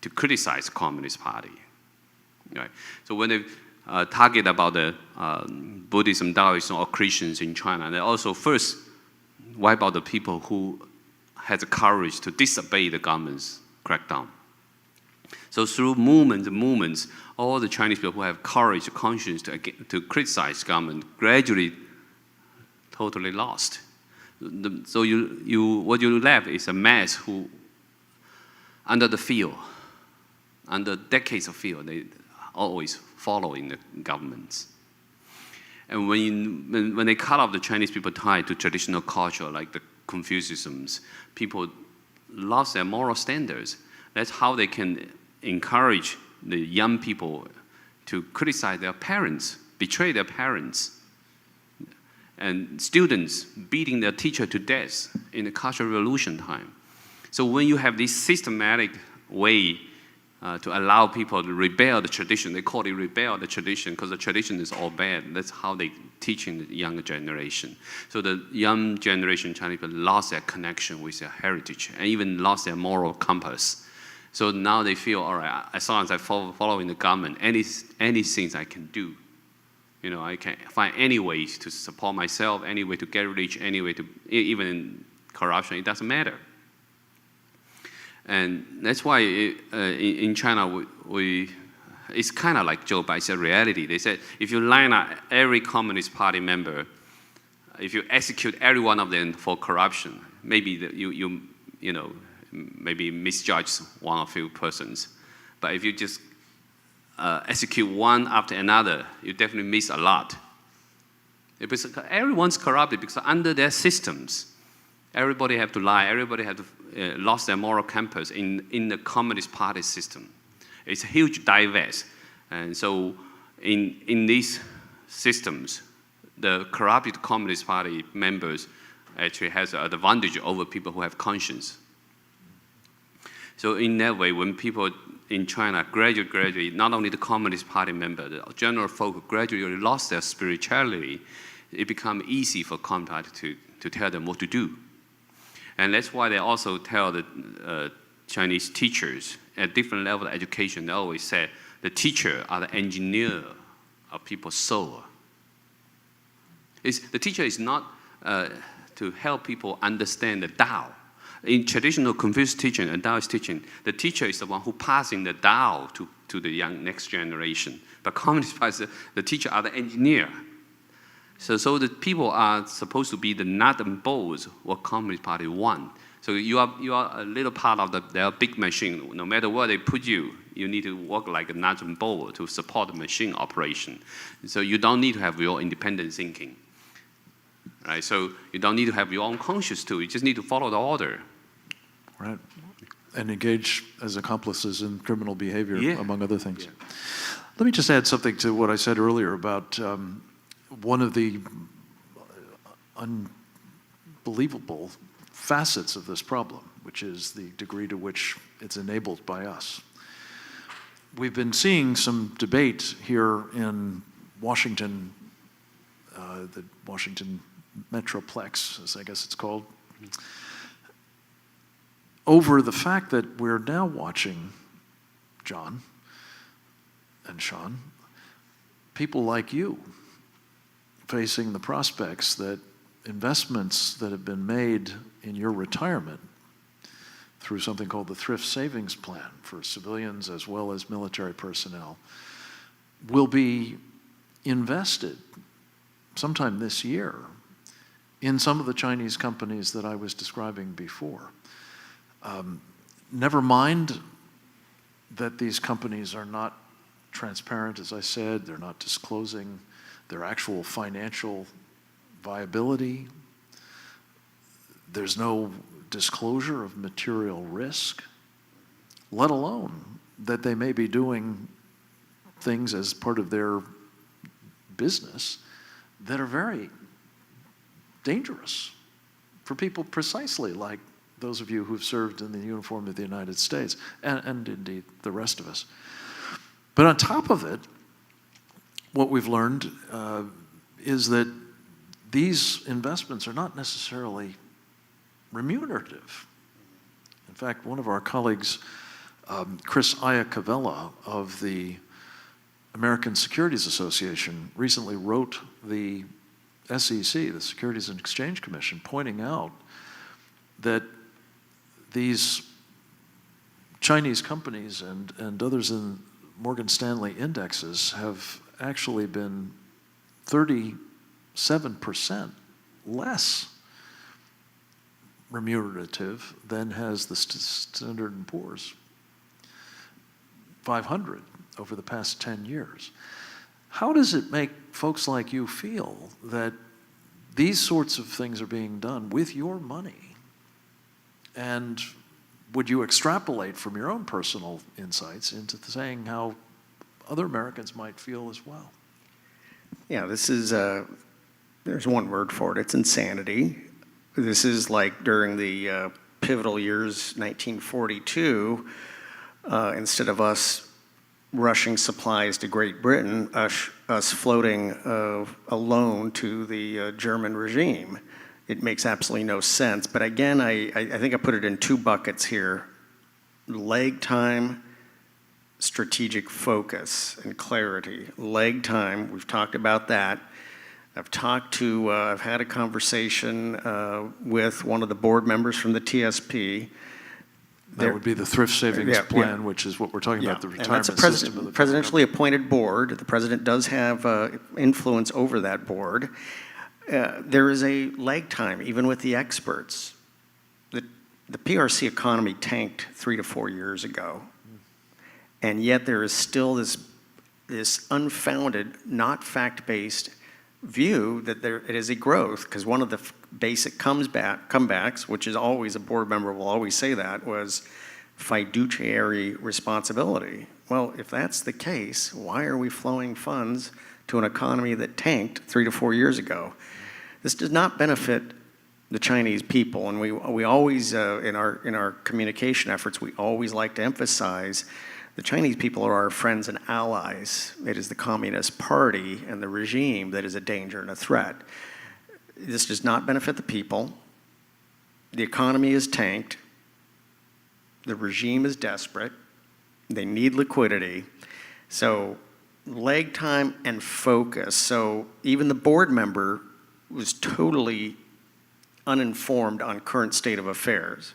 Speaker 3: to criticize the Communist Party. Right? So when they target about the Buddhism, Taoism, or Christians in China, they also first wipe out the people who has the courage to disobey the government's crackdown. So through movements, all the Chinese people who have courage, conscience to criticize government gradually totally lost. So what you left is a mass who, under the fear, under decades of fear, they always following the governments. And when they cut off the Chinese people tied to traditional culture like the Confucianisms, people lost their moral standards. That's how they can encourage the young people to criticize their parents, betray their parents, and students beating their teacher to death in the Cultural Revolution time. So when you have this systematic way to allow people to rebel the tradition, they call it rebel the tradition because the tradition is all bad. That's how they teaching the younger generation. So the young generation Chinese people lost their connection with their heritage and even lost their moral compass. So now they feel, all right, as long as I following the government, any things I can do. You know, I can find any ways to support myself, any way to get rich, any way to, even in corruption, it doesn't matter. And that's why in China we it's kind of like joke, but it's a reality. They said if you line up every Communist Party member, if you execute every one of them for corruption, maybe you know, maybe misjudge one or few persons. But if you just execute one after another, you definitely miss a lot. Because everyone's corrupted because under their systems, everybody have to lie, everybody have to lost their moral compass in the Communist Party system. It's a huge diverse. And so in these systems, the corrupted Communist Party members actually has an advantage over people who have conscience. So in that way, when people in China gradually, not only the Communist Party member, the general folk gradually lost their spirituality, it becomes easy for Communist Party to tell them what to do. And that's why they also tell the Chinese teachers at different level of education, they always say the teacher are the engineer of people's soul. The teacher is not to help people understand the Tao. In traditional Confucius teaching and Taoist teaching, the teacher is the one who passing the Tao to the young next generation. But Communist Party, the teacher are the engineer. So the people are supposed to be the nut and bolts what Communist Party want. So you are a little part of their big machine. No matter where they put you, you need to work like a nut and bolt to support the machine operation. So you don't need to have your independent thinking. Right? So you don't need to have your own conscience too. You just need to follow the order.
Speaker 1: Right. And engage as accomplices in criminal behavior, among other things.
Speaker 3: Yeah.
Speaker 1: Let me just add something to what I said earlier about one of the unbelievable facets of this problem, which is the degree to which it's enabled by us. We've been seeing some debate here in Washington, the Washington Metroplex, as I guess it's called, over the fact that we're now watching, John and Sean, people like you facing the prospects that investments that have been made in your retirement through something called the Thrift Savings Plan for civilians as well as military personnel will be invested sometime this year in some of the Chinese companies that I was describing before. Never mind that these companies are not transparent, as I said, they're not disclosing their actual financial viability. There's no disclosure of material risk, let alone that they may be doing things as part of their business that are very dangerous for people precisely like those of you who've served in the uniform of the United States, and indeed the rest of us. But on top of it, what we've learned is that these investments are not necessarily remunerative. In fact, one of our colleagues, Chris Iacovella of the American Securities Association, recently wrote the SEC, the Securities and Exchange Commission, pointing out that these Chinese companies and others in Morgan Stanley indexes have actually been 37% less remunerative than has the Standard & Poor's 500 over the past 10 years. How does it make folks like you feel that these sorts of things are being done with your money? And would you extrapolate from your own personal insights into saying how other Americans might feel as well?
Speaker 2: Yeah, this is, there's one word for it, it's insanity. This is like during the pivotal years, 1942, instead of us rushing supplies to Great Britain, us floating a loan to the German regime. It makes absolutely no sense. But again, I think I put it in two buckets here. Lag time, strategic focus, and clarity. Lag time, we've talked about that. I've had a conversation with one of the board members from the TSP.
Speaker 1: That would be the thrift savings
Speaker 2: Yeah,
Speaker 1: plan, which is what we're talking about, the
Speaker 2: And
Speaker 1: retirement
Speaker 2: that's a
Speaker 1: system of the
Speaker 2: presidentially appointed board. The president does have influence over that board. There is a lag time, even with the experts. The PRC economy tanked 3 to 4 years ago, and yet there is still this unfounded, not fact-based view that it is a growth, because one of the basic comebacks, which is always, a board member will always say that, was fiduciary responsibility. Well, if that's the case, why are we flowing funds to an economy that tanked 3 to 4 years ago? This does not benefit the Chinese people, and we always, in our communication efforts, we always like to emphasize the Chinese people are our friends and allies. It is the Communist Party and the regime that is a danger and a threat. This does not benefit the people. The economy is tanked. The regime is desperate. They need liquidity. So lag time and focus. So even the board member was totally uninformed on current state of affairs.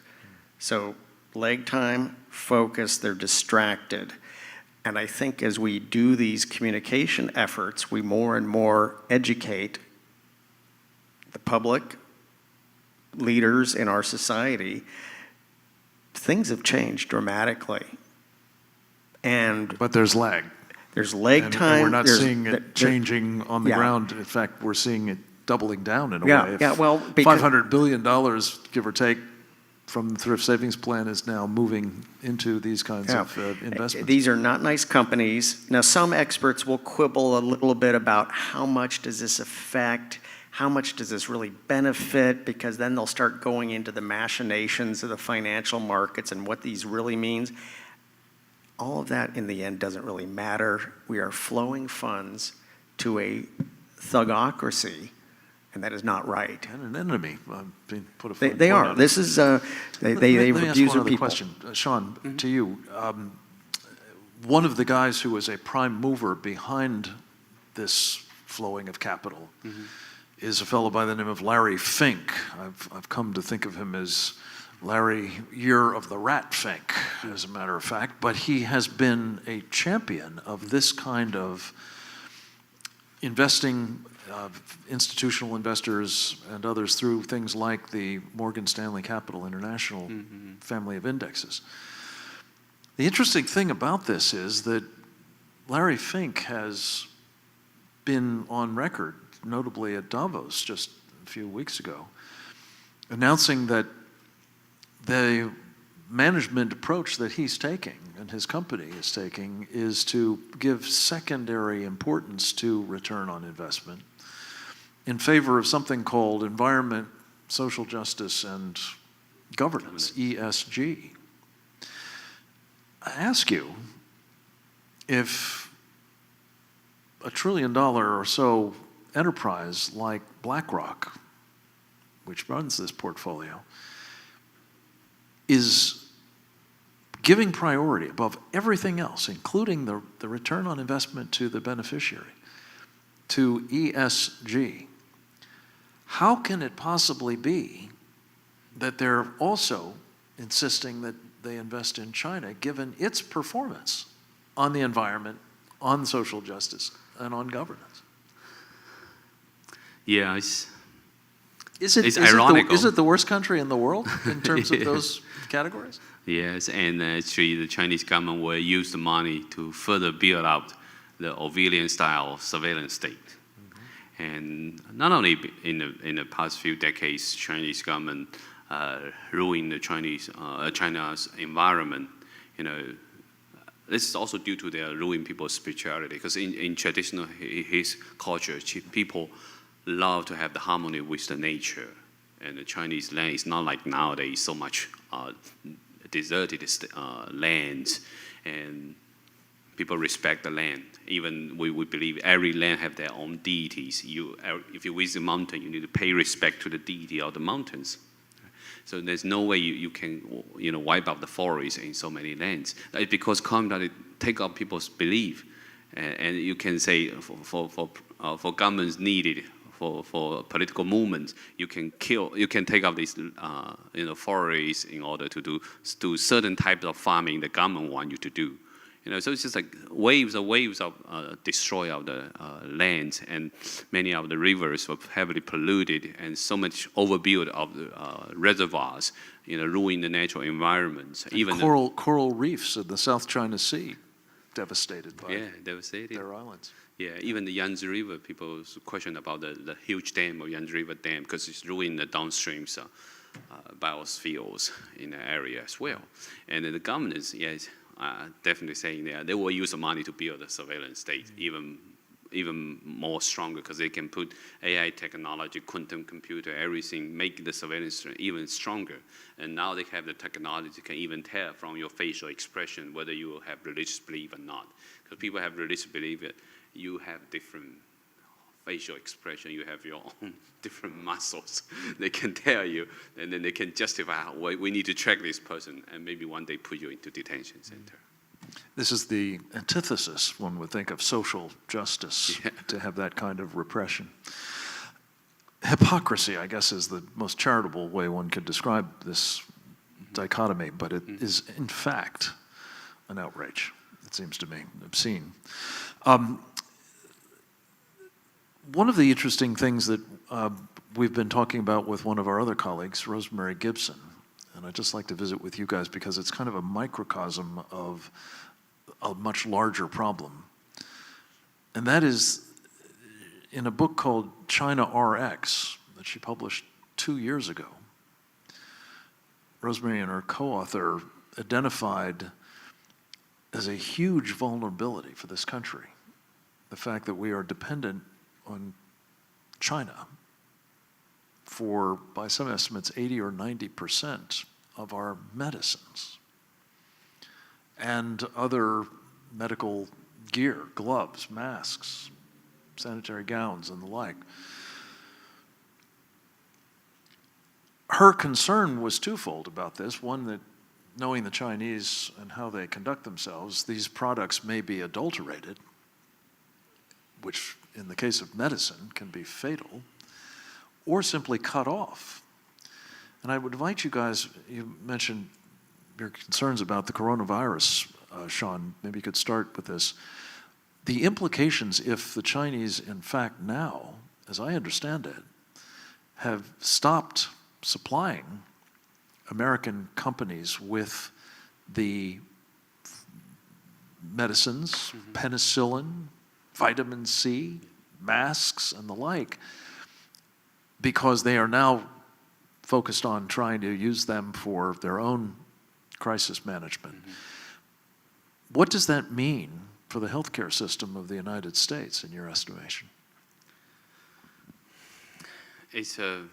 Speaker 2: So lag time, focus, they're distracted. And I think as we do these communication efforts, we more and more educate the public, leaders in our society. Things have changed dramatically.
Speaker 1: But there's lag.
Speaker 2: There's lag time.
Speaker 1: And we're not seeing it changing on the ground. In fact, we're seeing it doubling down in a way.
Speaker 2: Well,
Speaker 1: $500 billion, give or take, from the thrift savings plan is now moving into these kinds of investments.
Speaker 2: These are not nice companies. Now, some experts will quibble a little bit about how much does this affect, how much does this really benefit, because then they'll start going into the machinations of the financial markets and what these really means. All of that in the end doesn't really matter. We are flowing funds to a thugocracy, and that is not right.
Speaker 1: And an enemy. Being put a
Speaker 2: They are. This is, they
Speaker 1: Let me ask
Speaker 2: abuse
Speaker 1: one
Speaker 2: their
Speaker 1: other
Speaker 2: people.
Speaker 1: question. Sean, to you. One of the guys who was a prime mover behind this flowing of capital is a fellow by the name of Larry Fink. I've come to think of him as Larry Year of the Rat Fink, as a matter of fact. But he has been a champion of this kind of investing, institutional investors and others, through things like the Morgan Stanley Capital International family of indexes. The interesting thing about this is that Larry Fink has been on record, notably at Davos just a few weeks ago, announcing that the management approach that he's taking and his company is taking is to give secondary importance to return on investment in favor of something called environment, social justice, and governance, ESG. I ask you, if a $1 trillion or so enterprise like BlackRock, which runs this portfolio, is giving priority above everything else, including the return on investment to the beneficiary, to ESG, how can it possibly be that they're also insisting that they invest in China, given its performance on the environment, on social justice, and on governance?
Speaker 3: Yeah,
Speaker 1: Is
Speaker 3: it's ironical.
Speaker 1: Is it the worst country in the world in terms of those categories?
Speaker 3: Yes, and actually the Chinese government will use the money to further build out the Orwellian-style surveillance state. And not only in the past few decades, Chinese government ruined the China's environment. This is also due to their ruining people's spirituality. Because in traditional his culture, people love to have the harmony with the nature, and the Chinese land is not like nowadays so much deserted lands, and people respect the land. Even we believe every land have their own deities. If you visit a mountain, you need to pay respect to the deity of the mountains. So there's no way you can wipe out the forest in so many lands. It's because community take up people's belief, and you can say for governments needed for political movements. You can take out these forests in order to do certain types of farming the government want you to do. So it's just like waves of destroy of the lands, and many of the rivers were heavily polluted, and so much overbuilt of the reservoirs, ruin the natural environments. Even
Speaker 1: coral reefs in the South China Sea devastated by
Speaker 3: devastated.
Speaker 1: their islands.
Speaker 3: Yeah, even the Yangtze River, people question about the huge dam or Yangtze River Dam because it's ruining the downstream biospheres in the area as well. And the government is definitely saying that they will use the money to build a surveillance state even more stronger, because they can put AI technology, quantum computer, everything, make the surveillance even stronger. And now they have the technology can even tell from your facial expression whether you have religious belief or not. Because people have religious belief that you have different facial expression, you have your own different muscles. They can tell you, and then they can justify, we need to track this person, and maybe one day put you into detention center.
Speaker 1: This is the antithesis, one would think, of social justice, to have that kind of repression. Hypocrisy, I guess, is the most charitable way one could describe this dichotomy, but it is, in fact, an outrage, it seems to me, obscene. One of the interesting things that we've been talking about with one of our other colleagues, Rosemary Gibson, and I'd just like to visit with you guys because it's kind of a microcosm of a much larger problem. And that is in a book called China RX that she published 2 years ago. Rosemary and her co-author identified as a huge vulnerability for this country the fact that we are dependent on China for, by some estimates, 80 or 90% of our medicines and other medical gear, gloves, masks, sanitary gowns, and the like. Her concern was twofold about this. One, that knowing the Chinese and how they conduct themselves, these products may be adulterated, which in the case of medicine can be fatal, or simply cut off. And I would invite you guys, you mentioned your concerns about the coronavirus, Sean, maybe you could start with this. The implications if the Chinese, in fact, now, as I understand it, have stopped supplying American companies with the medicines, penicillin, vitamin C, masks, and the like, because they are now focused on trying to use them for their own crisis management. What does that mean for the healthcare system of the United States, in your estimation?
Speaker 3: It's a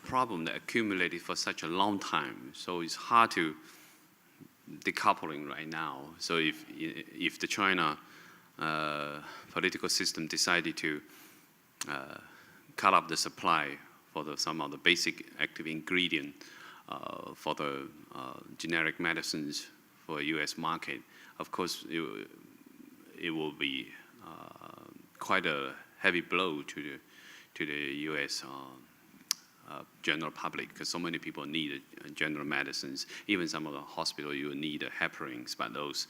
Speaker 3: problem that accumulated for such a long time, so it's hard to decoupling right now. So if the China political system decided to cut off the supply for some of the basic active ingredient for the generic medicines for U.S. market, of course it will be quite a heavy blow to the U.S. General public, because so many people need general medicines. Even some of the hospitals, you need heparins, but those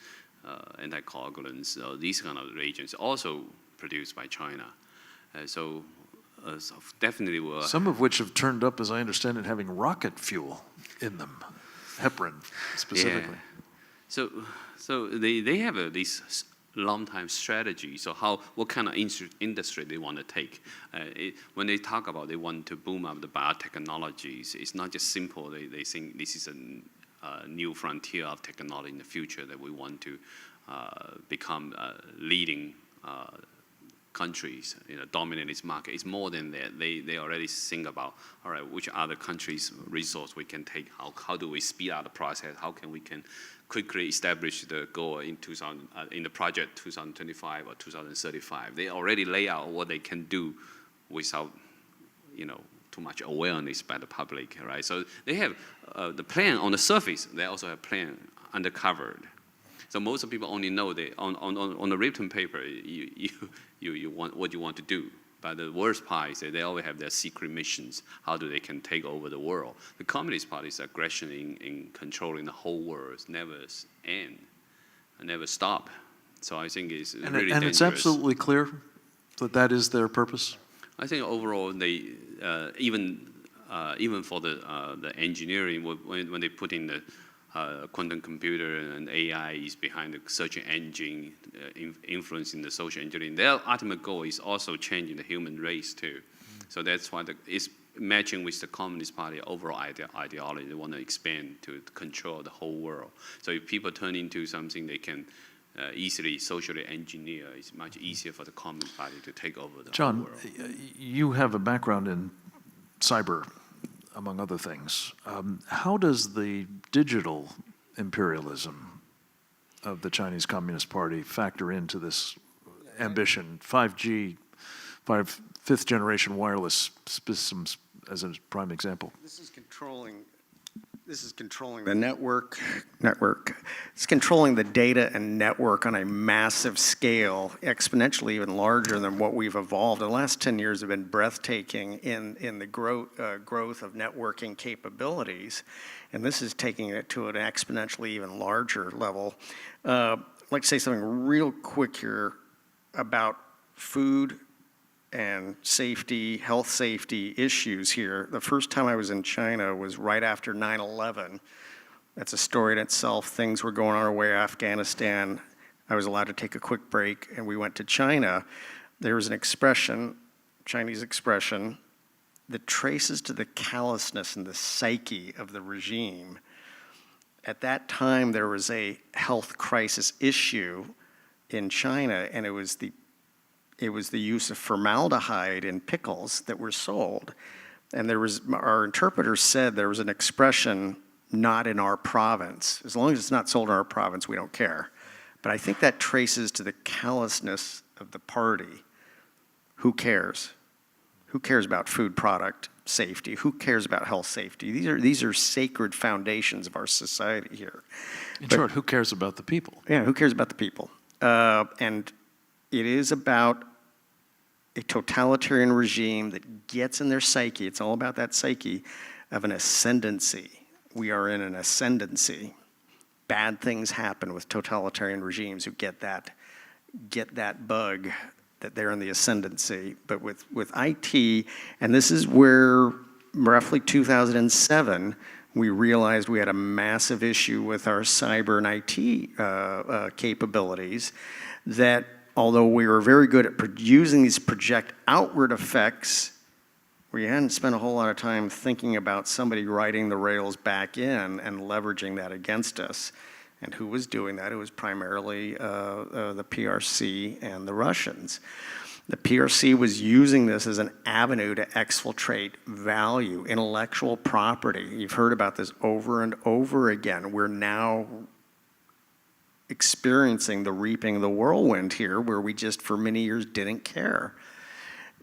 Speaker 3: anticoagulants, these kind of reagents also produced by China. So definitely will.
Speaker 1: Some of which have turned up, as I understand it, having rocket fuel in them, heparin specifically.
Speaker 3: Yeah. So they have this long-time strategy. So what kind of industry they want to take? When they talk about they want to boom up the biotechnologies, it's not just simple. They think this is a new frontier of technology in the future that we want to become leading countries, dominate this market. It's more than that. They already think about, all right, which other countries' resource we can take. How do we speed up the process? How can we quickly establish the goal in the project 2025 or 2035? They already lay out what they can do without, too much awareness by the public, right? So they have the plan on the surface. They also have plan undercovered. So most of people only know on the written paper you want what you want to do, But the worst part is that they always have their secret missions. How do they can take over the world? The Communist Party's aggression in controlling the whole world never end, never stop. So I think it's really dangerous.
Speaker 1: And it's absolutely clear that that is their purpose?
Speaker 3: I think overall, they even for the engineering, when they put in the quantum computer and AI is behind the search engine, influencing the social engineering, their ultimate goal is also changing the human race too. So that's why it's matching with the Communist Party overall ideology. They want to expand to control the whole world. So if people turn into something they can easily socially engineer, it's much easier for the Communist Party to take over the whole world.
Speaker 1: John, you have a background in cyber, among other things. How does the digital imperialism of the Chinese Communist Party factor into this ambition? 5G, fifth generation wireless systems as a prime example.
Speaker 2: This is controlling the network. It's controlling the data and network on a massive scale, exponentially even larger than what we've evolved. The last 10 years have been breathtaking in the growth of networking capabilities, and this is taking it to an exponentially even larger level. I'd like to say something real quick here about food and safety, health safety issues here. The first time I was in China was right after 9/11. That's a story in itself. Things were going on our way, Afghanistan. I was allowed to take a quick break, and we went to China. There was an expression, Chinese expression, that traces to the callousness and the psyche of the regime. At that time, there was a health crisis issue in China, and it was the use of formaldehyde in pickles that were sold. And our interpreter said there was an expression, not in our province. As long as it's not sold in our province, we don't care. But I think that traces to the callousness of the party. Who cares? Who cares about food product safety? Who cares about health safety? These are sacred foundations of our society here.
Speaker 1: In short, who cares about the people?
Speaker 2: Yeah, who cares about the people? And it is about a totalitarian regime that gets in their psyche. It's all about that psyche of an ascendancy. We are in an ascendancy. Bad things happen with totalitarian regimes who get that bug that they're in the ascendancy. But with IT, and this is where roughly 2007, we realized we had a massive issue with our cyber and IT capabilities, that although we were very good at using these project outward effects, we hadn't spent a whole lot of time thinking about somebody writing the rails back in and leveraging that against us. And who was doing that? It was primarily the PRC and the Russians. The PRC was using this as an avenue to exfiltrate value, intellectual property. You've heard about this over and over again. We're now experiencing the reaping of the whirlwind here, where we just for many years didn't care.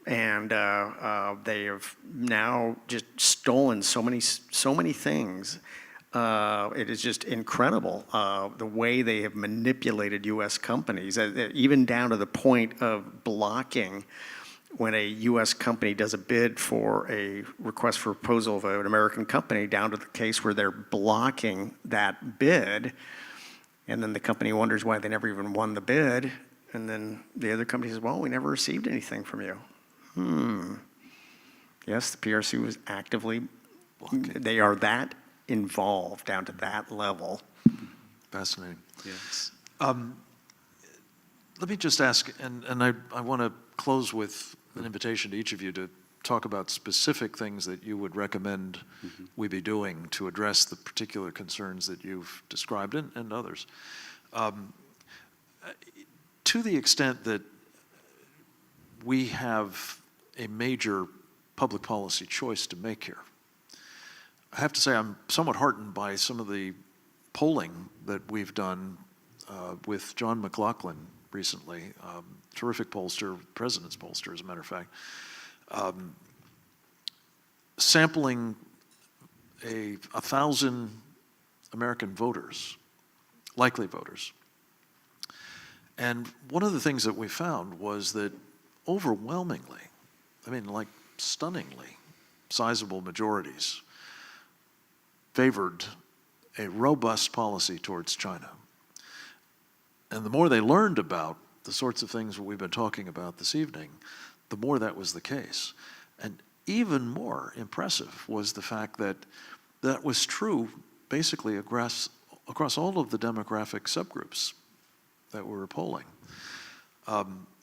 Speaker 2: And they have now just stolen so many things. It is just incredible the way they have manipulated U.S. companies, even down to the point of blocking when a U.S. company does a bid for a request for proposal of an American company, down to the case where they're blocking that bid. And then the company wonders why they never even won the bid. And then the other company says, well, we never received anything from you. Yes, the PRC was actively blocking. They are that involved down to that level.
Speaker 1: Fascinating.
Speaker 3: Yes.
Speaker 1: Let me just ask, and I want to close with an invitation to each of you to talk about specific things that you would recommend we be doing to address the particular concerns that you've described and others. To the extent that we have a major public policy choice to make here, I have to say I'm somewhat heartened by some of the polling that we've done with John McLaughlin recently, terrific pollster, president's pollster, as a matter of fact, sampling 1,000 American voters, likely voters. And one of the things that we found was that overwhelmingly, like stunningly sizable majorities, favored a robust policy towards China. And the more they learned about the sorts of things that we've been talking about this evening, the more that was the case. And even more impressive was the fact that that was true basically across all of the demographic subgroups that we were polling.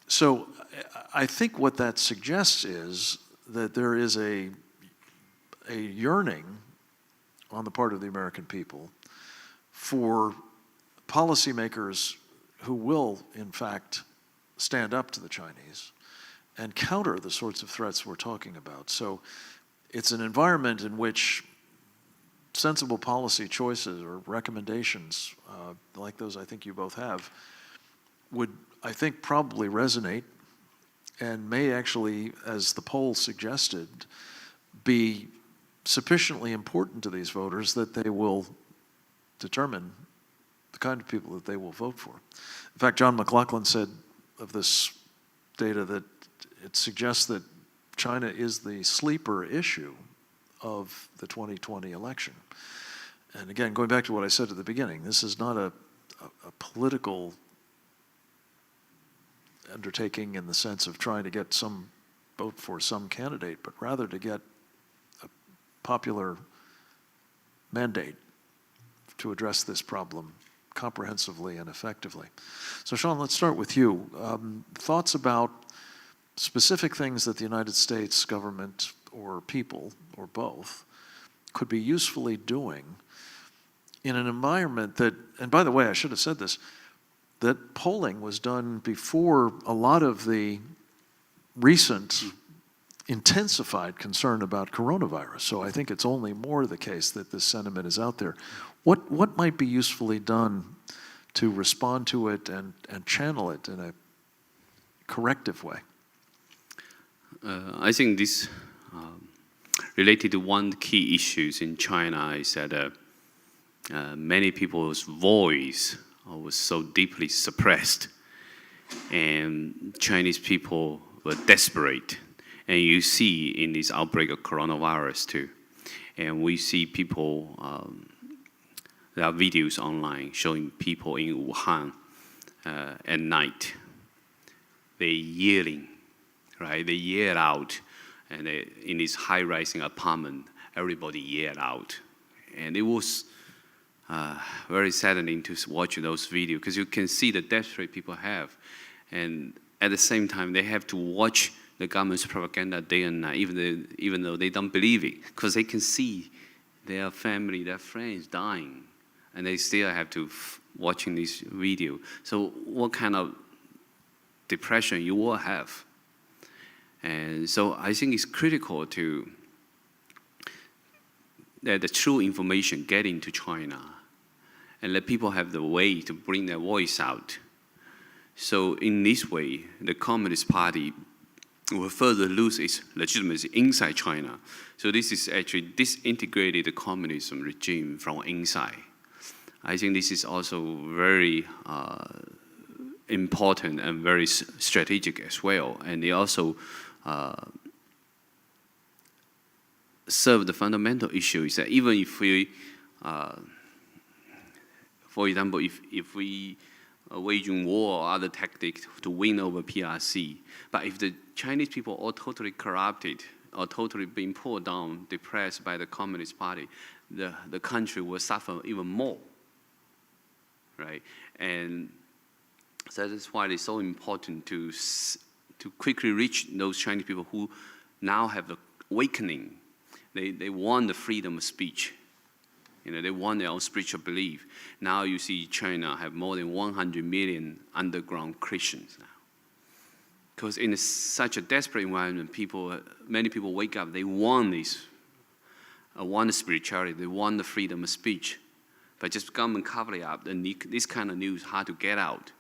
Speaker 1: So I think what that suggests is that there is a yearning on the part of the American people for policymakers who will, in fact, stand up to the Chinese and counter the sorts of threats we're talking about. So it's an environment in which sensible policy choices or recommendations, like those I think you both have, would, I think, probably resonate and may actually, as the poll suggested, be sufficiently important to these voters that they will determine the kind of people that they will vote for. In fact, John McLaughlin said of this data that it suggests that China is the sleeper issue of the 2020 election. And again, going back to what I said at the beginning, this is not a political undertaking in the sense of trying to get some vote for some candidate, but rather to get a popular mandate to address this problem comprehensively and effectively. So Sean, let's start with you. Thoughts about specific things that the United States government or people, or both, could be usefully doing in an environment that, and by the way, I should have said this, that polling was done before a lot of the recent intensified concern about coronavirus. So I think it's only more the case that this sentiment is out there. What might be usefully done to respond to it and channel it in a corrective way?
Speaker 3: I think this related to one key issues in China is that many people's voice was so deeply suppressed, and Chinese people were desperate. And you see in this outbreak of coronavirus too. And we see people, there are videos online showing people in Wuhan at night. They yelling, right? They yell out. And in this high-rising apartment, everybody yelled out. And it was very saddening to watch those videos because you can see the desperate people have. And at the same time, they have to watch the government's propaganda day and night, even though they don't believe it, because they can see their family, their friends dying, and they still have to watching this video. So what kind of depression you will have? And so I think it's critical to that the true information get into China and let people have the way to bring their voice out. So in this way, the Communist Party will further lose its legitimacy inside China. So this is actually disintegrated the communism regime from inside. I think this is also very important and very strategic as well. And they also serve the fundamental issue is that even if we, for example, if we waging war or other tactics to win over PRC, but if the Chinese people are totally corrupted or totally being pulled down, depressed by the Communist Party, the country will suffer even more, right? And so that's why it's so important to quickly reach those Chinese people who now have the awakening. They want the freedom of speech. You know, they want their own spiritual belief. Now you see China have more than 100 million underground Christians now. Because in such a desperate environment, many people wake up, they want this, want the spirituality, they want the freedom of speech. But just government cover it up, and this kind of news hard to get out.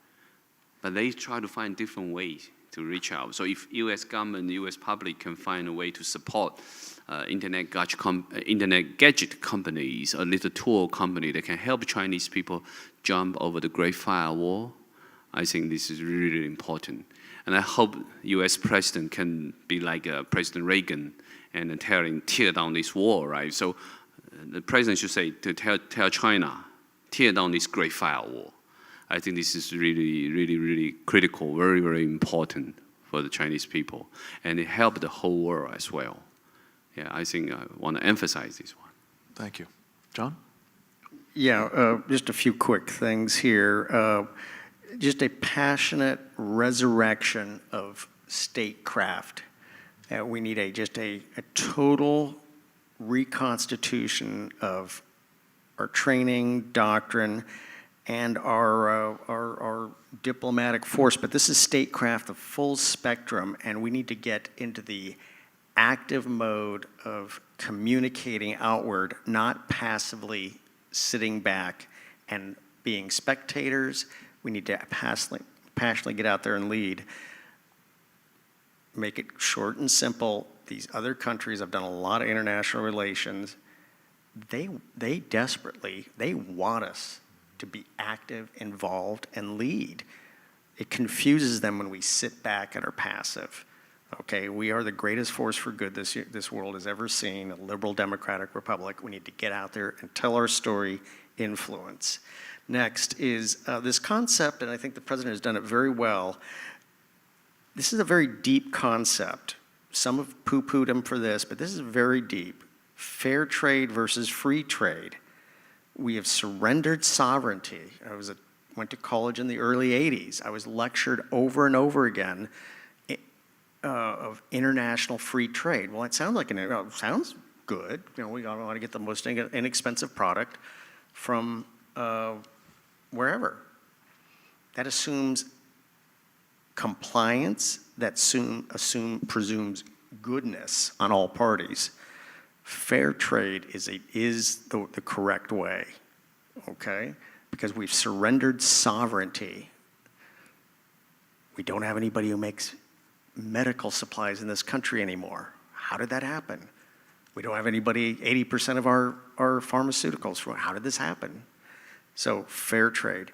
Speaker 3: But they try to find different ways to reach out. So if U.S. government, U.S. public can find a way to support internet gadget companies, a little tool company that can help Chinese people jump over the Great Firewall, I think this is really, really important. And I hope U.S. president can be like President Reagan and tear down this wall, right? So the president should say to tell China, tear down this great firewall. I think this is really, really, really critical, very, very important for the Chinese people. And it helped the whole world as well. Yeah, I think I want to emphasize this one.
Speaker 1: Thank you. John?
Speaker 2: Yeah, just a few quick things here. Just a passionate resurrection of statecraft. We need just a total reconstitution of our training, doctrine, and our diplomatic force. But this is statecraft, the full spectrum, and we need to get into the active mode of communicating outward, not passively sitting back and being spectators. We need to passionately get out there and lead. Make it short and simple. These other countries have done a lot of international relations. They desperately, they want us to be active, involved, and lead. It confuses them when we sit back and are passive. Okay, we are the greatest force for good this world has ever seen, a liberal democratic republic. We need to get out there and tell our story, influence. Next is this concept, and I think the president has done it very well. This is a very deep concept. Some have poo-pooed him for this, but this is very deep. Fair trade versus free trade. We have surrendered sovereignty. I went to college in the early 80s. I was lectured over and over again of international free trade. Well, it sounds like sounds good. You know, we want to get the most inexpensive product from wherever. That assumes compliance. That presumes goodness on all parties. Fair trade is the correct way, okay? Because we've surrendered sovereignty. We don't have anybody who makes medical supplies in this country anymore. How did that happen? We don't have anybody, 80% of our pharmaceuticals. How did this happen? So fair trade.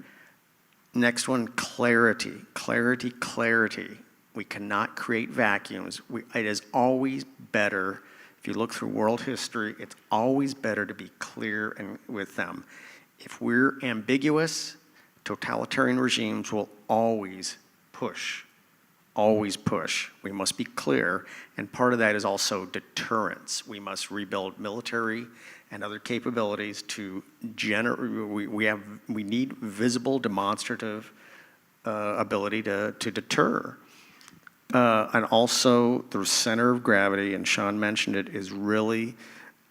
Speaker 2: Next one, clarity. Clarity, clarity. We cannot create vacuums. It is always better. If you look through world history, it's always better to be clear with them. If we're ambiguous, totalitarian regimes will always push. Always push. We must be clear, and part of that is also deterrence. We must rebuild military and other capabilities to generate. We need visible, demonstrative ability to deter. And also, the center of gravity, and Sean mentioned it, is really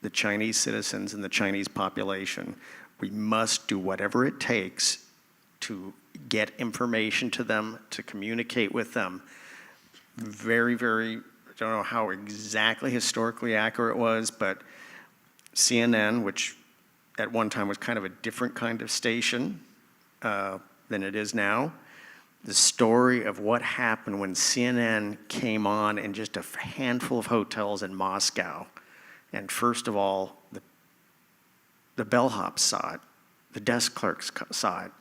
Speaker 2: the Chinese citizens and the Chinese population. We must do whatever it takes to get information to them, to communicate with them. Very, very, I don't know how exactly historically accurate it was, but CNN, which at one time was kind of a different kind of station than it is now, the story of what happened when CNN came on in just a handful of hotels in Moscow. And first of all, the bellhops saw it, the desk clerks saw it.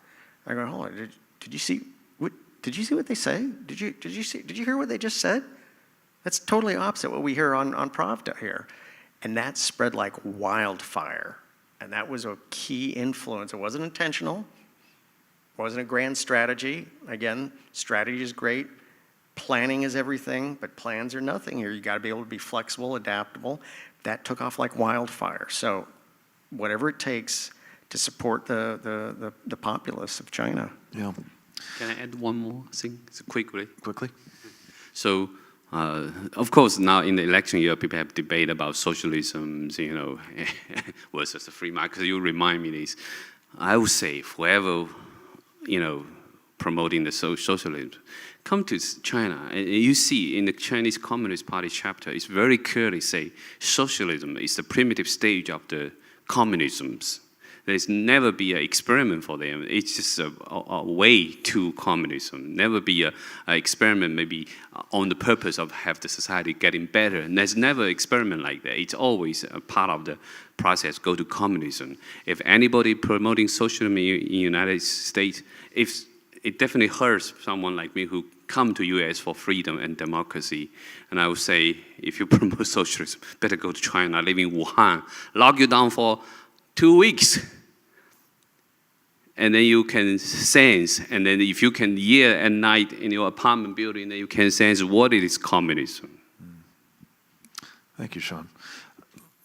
Speaker 2: I go, hold on, did you see what they say? Did you hear what they just said? That's totally opposite what we hear on Pravda here. And that spread like wildfire. And that was a key influence. It wasn't intentional. It wasn't a grand strategy. Again, strategy is great. Planning is everything, but plans are nothing here. You got to be able to be flexible, adaptable. That took off like wildfire. So whatever it takes to support the populace of China.
Speaker 1: Yeah.
Speaker 3: Can I add one more thing quickly?
Speaker 1: Quickly?
Speaker 3: So, of course, now in the election year, people have debate about socialism, versus the free market. So you remind me this. I would say, whoever, promoting the socialism, come to China, and you see in the Chinese Communist Party chapter, it's very clearly say socialism is the primitive stage of the communisms. There's never be an experiment for them. It's just a way to communism. Never be an experiment maybe on the purpose of have the society getting better. And there's never experiment like that. It's always a part of the process, go to communism. If anybody promoting socialism in the United States, if it definitely hurts someone like me who come to US for freedom and democracy. And I would say, if you promote socialism, better go to China, live in Wuhan, lock you down for 2 weeks. And then you can sense, and then if you can hear at night in your apartment building, then you can sense what it is communism.
Speaker 1: Thank you, Sean.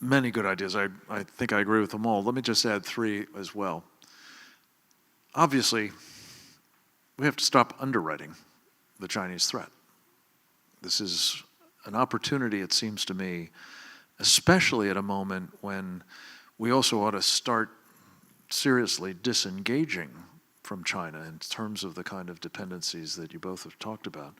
Speaker 1: Many good ideas. I think I agree with them all. Let me just add 3 as well. Obviously, we have to stop underwriting the Chinese threat. This is an opportunity, it seems to me, especially at a moment when we also ought to start seriously disengaging from China in terms of the kind of dependencies that you both have talked about.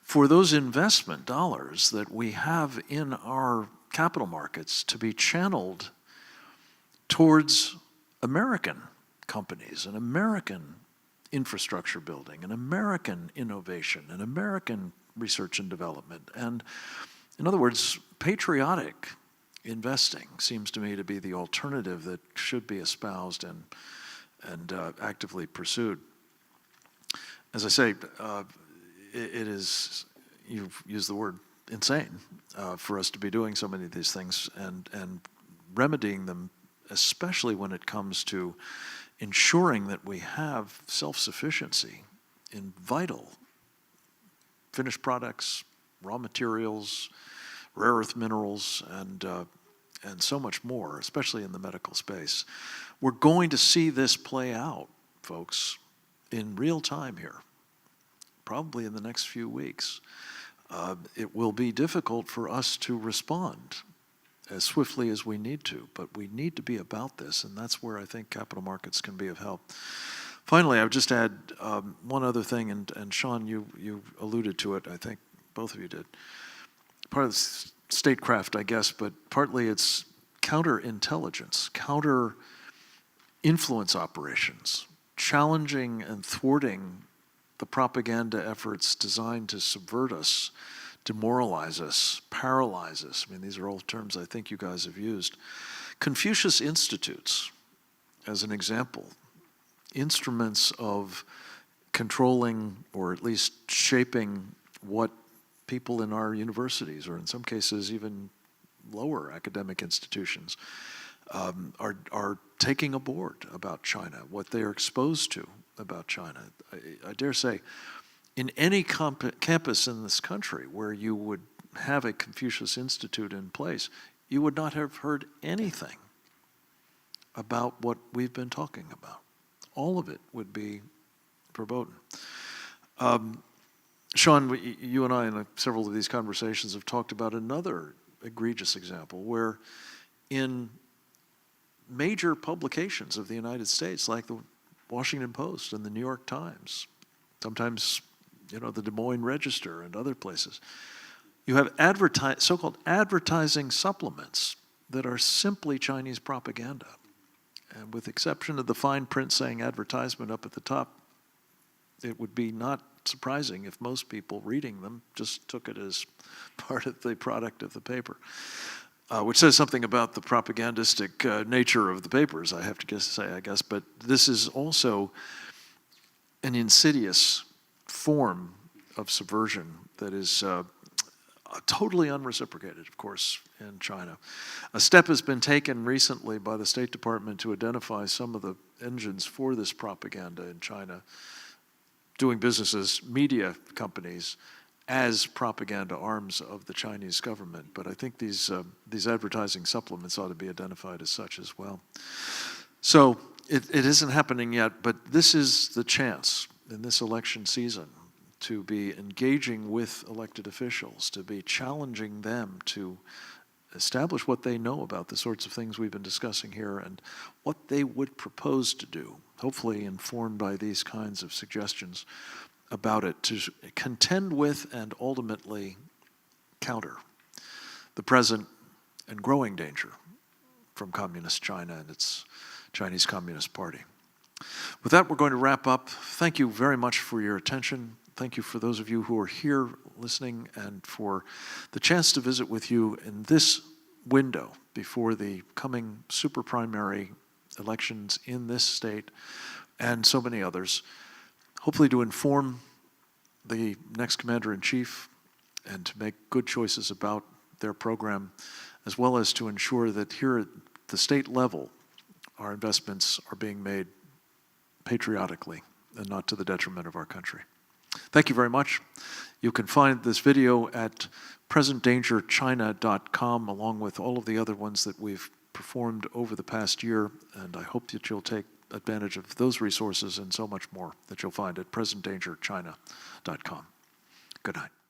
Speaker 1: For those investment dollars that we have in our capital markets to be channeled towards American companies and American infrastructure building and American innovation and American research and development. And in other words, patriotic investing seems to me to be the alternative that should be espoused and actively pursued. As I say, it is, you've used the word insane for us to be doing so many of these things and remedying them, especially when it comes to ensuring that we have self-sufficiency in vital finished products, raw materials, rare earth minerals, and so much more, especially in the medical space. We're going to see this play out, folks, in real time here, probably in the next few weeks. It will be difficult for us to respond as swiftly as we need to, but we need to be about this, and that's where I think capital markets can be of help. Finally, I would just add one other thing, and Sean, you alluded to it, I think both of you did. Part of statecraft, I guess, but partly it's counterintelligence, counter-influence operations, challenging and thwarting the propaganda efforts designed to subvert us, demoralize us, paralyze us. I mean, these are all terms I think you guys have used. Confucius Institutes, as an example, instruments of controlling or at least shaping what people in our universities, or in some cases even lower academic institutions, are taking aboard about China, what they are exposed to about China. I dare say, in any campus in this country where you would have a Confucius Institute in place, you would not have heard anything about what we've been talking about. All of it would be verboten. Sean, you and I in several of these conversations have talked about another egregious example where in major publications of the United States, like the Washington Post and the New York Times, sometimes the Des Moines Register and other places, you have so-called advertising supplements that are simply Chinese propaganda. And with the exception of the fine print saying advertisement up at the top, it would be not surprising if most people reading them just took it as part of the product of the paper, which says something about the propagandistic nature of the papers, I have to say, I guess. But this is also an insidious form of subversion that is totally unreciprocated, of course, in China. A step has been taken recently by the State Department to identify some of the engines for this propaganda in China, doing business as media companies as propaganda arms of the Chinese government. But I think these advertising supplements ought to be identified as such as well. So it isn't happening yet, but this is the chance in this election season to be engaging with elected officials, to be challenging them to establish what they know about the sorts of things we've been discussing here and what they would propose to do, hopefully informed by these kinds of suggestions about it, to contend with and ultimately counter the present and growing danger from communist China and its Chinese Communist Party. With that, we're going to wrap up. Thank you very much for your attention. Thank you for those of you who are here listening and for the chance to visit with you in this window before the coming super primary elections in this state and so many others, hopefully to inform the next commander-in-chief and to make good choices about their program, as well as to ensure that here at the state level, our investments are being made patriotically and not to the detriment of our country. Thank you very much. You can find this video at presentdangerchina.com along with all of the other ones that we've performed over the past year, and I hope that you'll take advantage of those resources and so much more that you'll find at presentdangerchina.com. Good night.